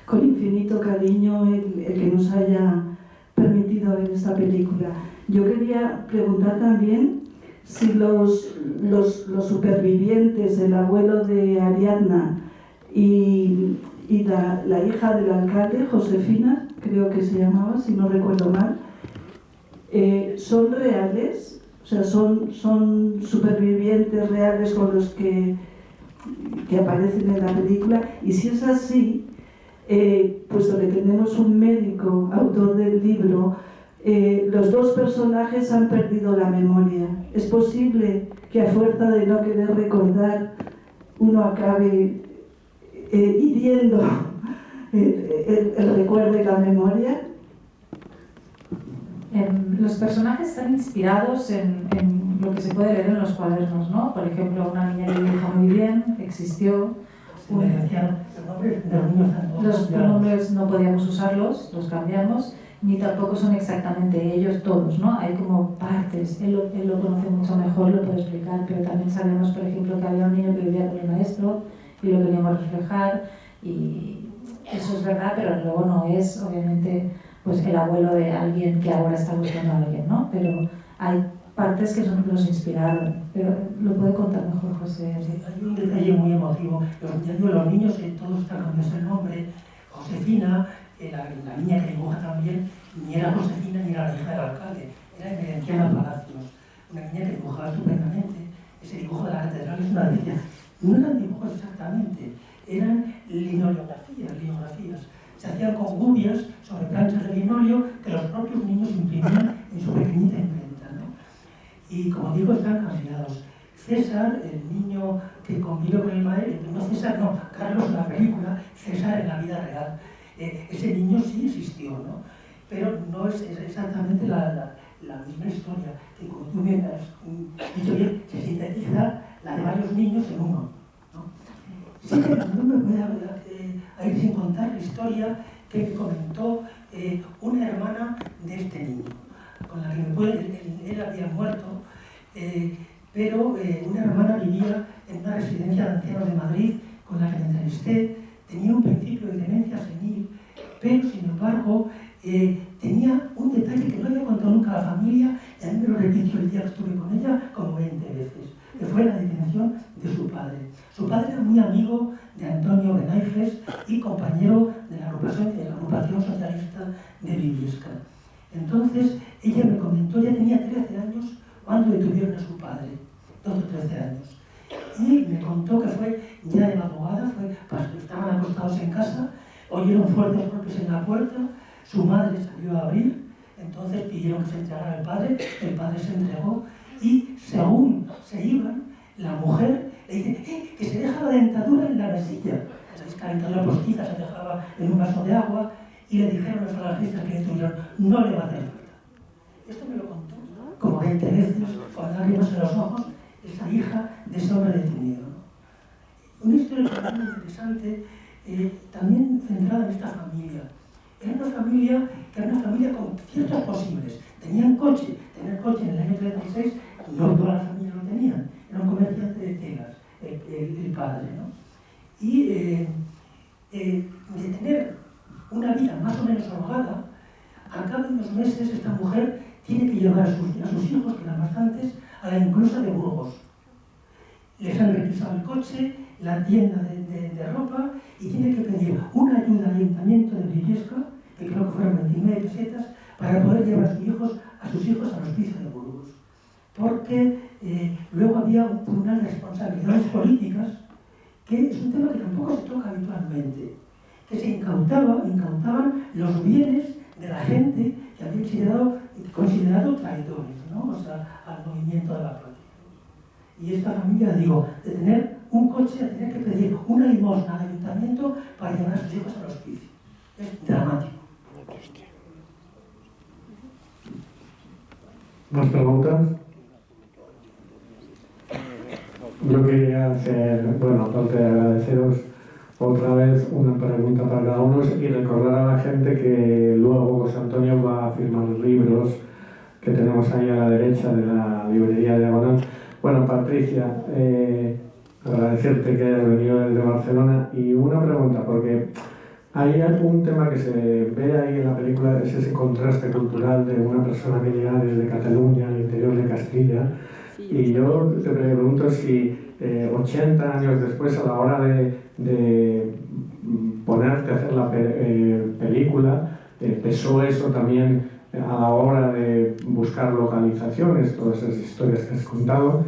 con infinito cariño el que nos haya permitido ver esta película. Yo quería preguntar también si los supervivientes, el abuelo de Ariadna y la hija del alcalde, Josefina, creo que se llamaba, si no recuerdo mal, ¿son reales? O sea, ¿son supervivientes reales con los que aparecen en la película? Y si es así, puesto que tenemos un médico, autor del libro, los dos personajes han perdido la memoria. ¿Es posible que a fuerza de no querer recordar uno acabe hiriendo el recuerdo y la memoria? Los personajes están inspirados en lo que se puede leer en los cuadernos, ¿no? Por ejemplo, una niña que dibuja muy bien, existió. Los nombres no podíamos usarlos, los cambiamos, ni tampoco son exactamente ellos todos, ¿no? Hay como partes, él lo conoce mucho mejor, lo puede explicar, pero también sabemos, por ejemplo, que había un niño que vivía con el maestro y lo queríamos reflejar, y eso es verdad, pero luego no es, obviamente, pues el abuelo de alguien que ahora está buscando a alguien, ¿no? Pero hay partes que nos inspiraron, pero lo puede contar mejor José. Hay un detalle muy emotivo. Los niños que todos están cambiando el nombre, Josefina, la niña que dibuja también, ni era Josefina ni era la hija del alcalde, era Emerenciana Palacios, una niña que dibujaba estupendamente. Ese dibujo de la catedral es una delicia. No eran dibujos exactamente, eran linografías. Se hacían con gubias sobre planchas de linoleo que los propios niños imprimían en su pequeñita imprenta, ¿no? Y como digo, están cambiados. César, el niño que convive con el padre, no César, no, Carlos en la película, César en la vida real. Ese niño sí existió, ¿no? Pero no es exactamente la misma historia, que como tú bien has dicho bien, se sintetiza la de varios niños en uno, ¿no? Sí que no me voy a ir sin contar la historia que comentó una hermana de este niño, con la que él había muerto, pero una hermana vivía en una residencia de ancianos de Madrid con la que me entrevisté, tenía un principio de demencia senil, pero sin embargo tenía un detalle que no había contado nunca a la familia, y a mí me lo repitió el día que estuve con ella como 20 veces, que fue la detención de su padre. Su padre era muy amigo de Antonio Benaifes y compañero de la agrupación socialista de Briviesca. Entonces, ella me comentó, ya tenía 13 años cuando detuvieron a su padre, 12 o 13 años. Y me contó que fue ya de madrugada, estaban acostados en casa, oyeron fuertes golpes en la puerta, su madre salió a abrir, entonces pidieron que se entregara el padre se entregó, y según se iban, la mujer le dice, que se deja la dentadura en la mesilla. Esa dentadura postiza se dejaba en un vaso de agua, y le dijeron los falangistas que le tuvieron, no le va a hacer falta. Esto me lo contó como 20 veces, con lágrimas en los ojos, esa hija de ese hombre detenido, ¿no? Una historia muy interesante, también centrada en esta familia. Era una familia con ciertos posibles. Tenían coche, tener coche en el año 36, no todas las familias lo tenían. Era un comerciante de telas, el padre, ¿no? Y de tener una vida más o menos holgada, al cabo de unos meses esta mujer tiene que llevar a sus hijos, que eran bastantes, a la inclusa de Burgos. Les han requisado el coche, la tienda de ropa, y tiene que pedir una ayuda al ayuntamiento de Briviesca, que creo que fueron 29 pesetas, para poder llevar a sus hijos al hospicio de Burgos. Porque luego había un tribunal de responsabilidades políticas, que es un tema que tampoco se toca habitualmente, que se incautaban los bienes de la gente que había considerado traidores, ¿no? O sea, al movimiento de la patria. Y esta familia, digo, de tener un coche, de tener que pedir una limosna al ayuntamiento para llevar a sus hijos al hospicio. Es dramático. ¿Más preguntas? Yo quería hacer, aparte de agradeceros otra vez una pregunta para cada uno y recordar a la gente que luego José Antonio va a firmar los libros que tenemos ahí a la derecha de la librería diagonal. Bueno, Patricia, agradecerte que hayas venido desde Barcelona, y una pregunta, porque hay un tema que se ve ahí en la película, es ese contraste cultural de una persona que llega desde Cataluña, al interior de Castilla, y yo te pregunto si 80 años después, a la hora de ponerte a hacer la película, pesó eso también a la hora de buscar localizaciones, todas esas historias que has contado.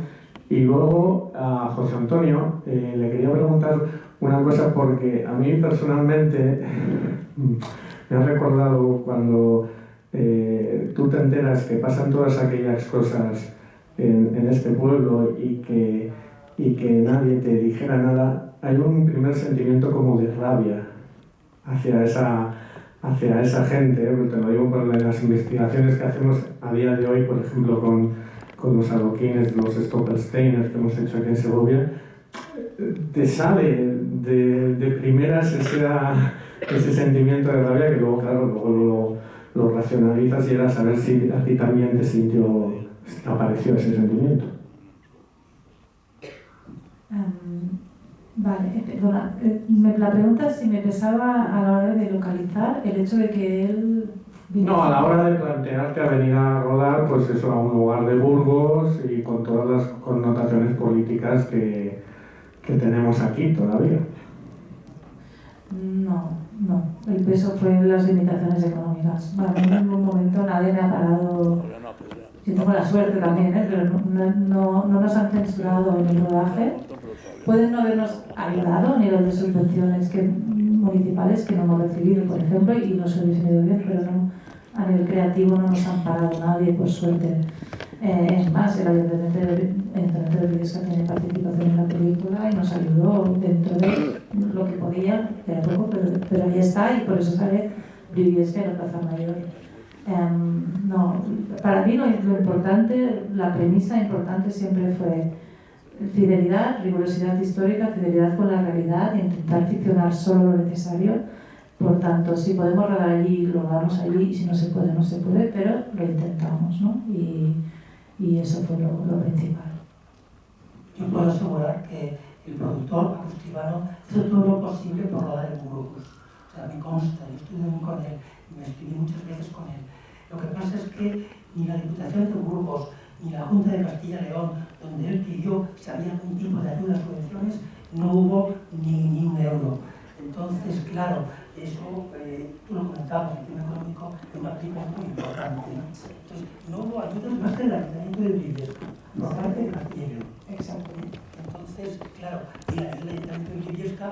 Y luego a José Antonio le quería preguntar una cosa, porque a mí personalmente me ha recordado cuando tú te enteras que pasan todas aquellas cosas en este pueblo y que nadie te dijera nada, hay un primer sentimiento como de rabia hacia esa gente, te lo digo por las investigaciones que hacemos a día de hoy, por ejemplo, con los adoquines, los Stoppelsteiners que hemos hecho aquí en Segovia. Te sale de primeras ese sentimiento de rabia, que luego, claro, luego lo racionalizas, y era saber si a ti también te apareció ese sentimiento. Vale, perdona. La pregunta es si me pesaba a la hora de localizar el hecho de que él... No, a la hora de plantearte a venir a rodar, pues eso, a un lugar de Burgos y con todas las connotaciones políticas que tenemos aquí todavía. No. El peso fue las limitaciones económicas. Bueno, en ningún momento nadie me ha parado. Yo tengo la suerte también, pero no nos han censurado en el rodaje. Pueden no habernos ayudado a nivel de subvenciones municipales que no hemos recibido, por ejemplo, y nos hubiese ido bien, pero no, a nivel creativo no nos han parado nadie, por suerte. Es más, el Ayuntamiento de Briviesca tiene participación en la película y nos ayudó dentro de lo que podía, era poco, pero ahí está, y por eso sale Briviesca en la Plaza Mayor. No, para mí lo importante, la premisa importante siempre fue fidelidad, rigurosidad histórica, fidelidad con la realidad, intentar ficcionar solo lo necesario. Por tanto, si podemos rodar allí, lo damos allí, y si no se puede, no se puede, pero lo intentamos, ¿no? Y eso fue lo principal. Yo puedo asegurar que el productor, Agustín, hizo todo lo posible por rodar en Burgos. O sea, me consta, yo estuve con él, me escribí muchas veces con él. Lo que pasa es que ni la Diputación de Burgos, ni la Junta de Castilla y León, donde él pidió si había algún tipo de ayuda, subvenciones, no hubo ni un euro. Entonces, claro, eso, tú lo comentabas, el tema económico es una película muy importante, ¿no? Entonces, no hubo ayudas más que el Ayuntamiento de Briviesca, por parte de Castilla y León. Exactamente. Entonces, claro, y el Ayuntamiento de Briviesca,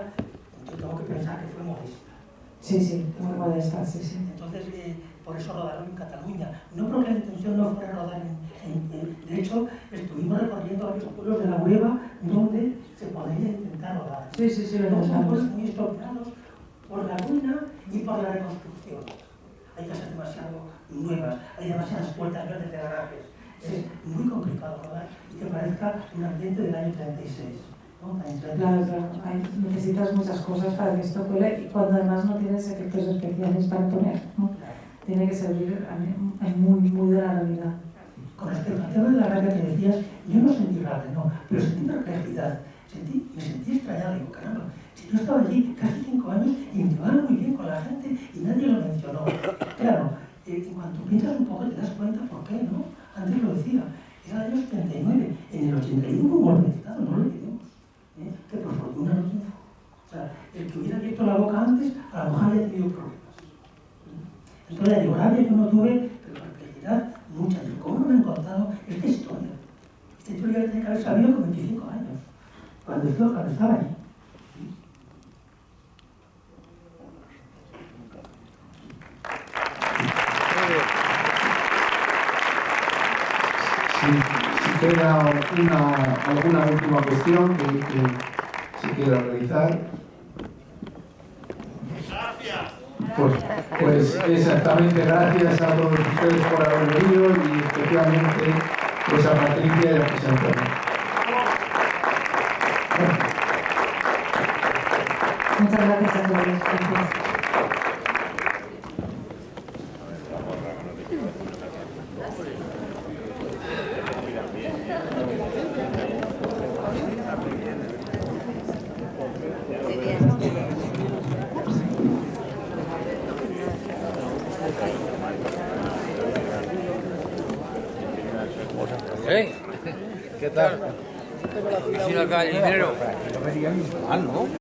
yo tengo que pensar que fue modesta. Sí, muy modesta, sí. Entonces, por eso rodaron en Cataluña. No porque la intención no fuera rodar de hecho, estuvimos recorriendo varios pueblos de la Hueva donde se podría intentar rodar. Sí, lo son pueblos muy estropeados por la ruina y por la reconstrucción. Hay casas demasiado nuevas, hay demasiadas puertas verdes de garajes. Es muy complicado rodar y que parezca un ambiente del año 36. Claro, necesitas muchas cosas para que esto cuele, y cuando además no tienes efectos especiales para poner, ¿no? Tiene que servir muy de la realidad. Con respecto al tema de la rabia que decías, yo no sentí rabia, no, pero sentí perplejidad. Me sentí extrañado, digo, caramba, si yo estaba allí casi 5 años y me llevaban muy bien con la gente y nadie lo mencionó. Claro, en cuanto piensas un poco te das cuenta por qué, ¿no? Antes lo decía, era el año 79, en el 81 hubo un golpe de Estado, no lo olvidemos, que por fortuna no triunfó. O sea, el que hubiera abierto la boca antes, a lo mejor había tenido problemas. Entonces, digo, rabia yo no tuve, pero perplejidad mucha. ¿Cómo no me han contado esta historia? Esta historia la tenía que haber sabido con 25 años, cuando estaba allí. Si queda alguna última cuestión que se quiera realizar. Pues exactamente, gracias a todos ustedes por haber venido y especialmente pues a Patricia y a José Antonio. Muchas gracias a todos. Gracias. ¿Qué tal? ¿Y si la calle dinero? ¿no?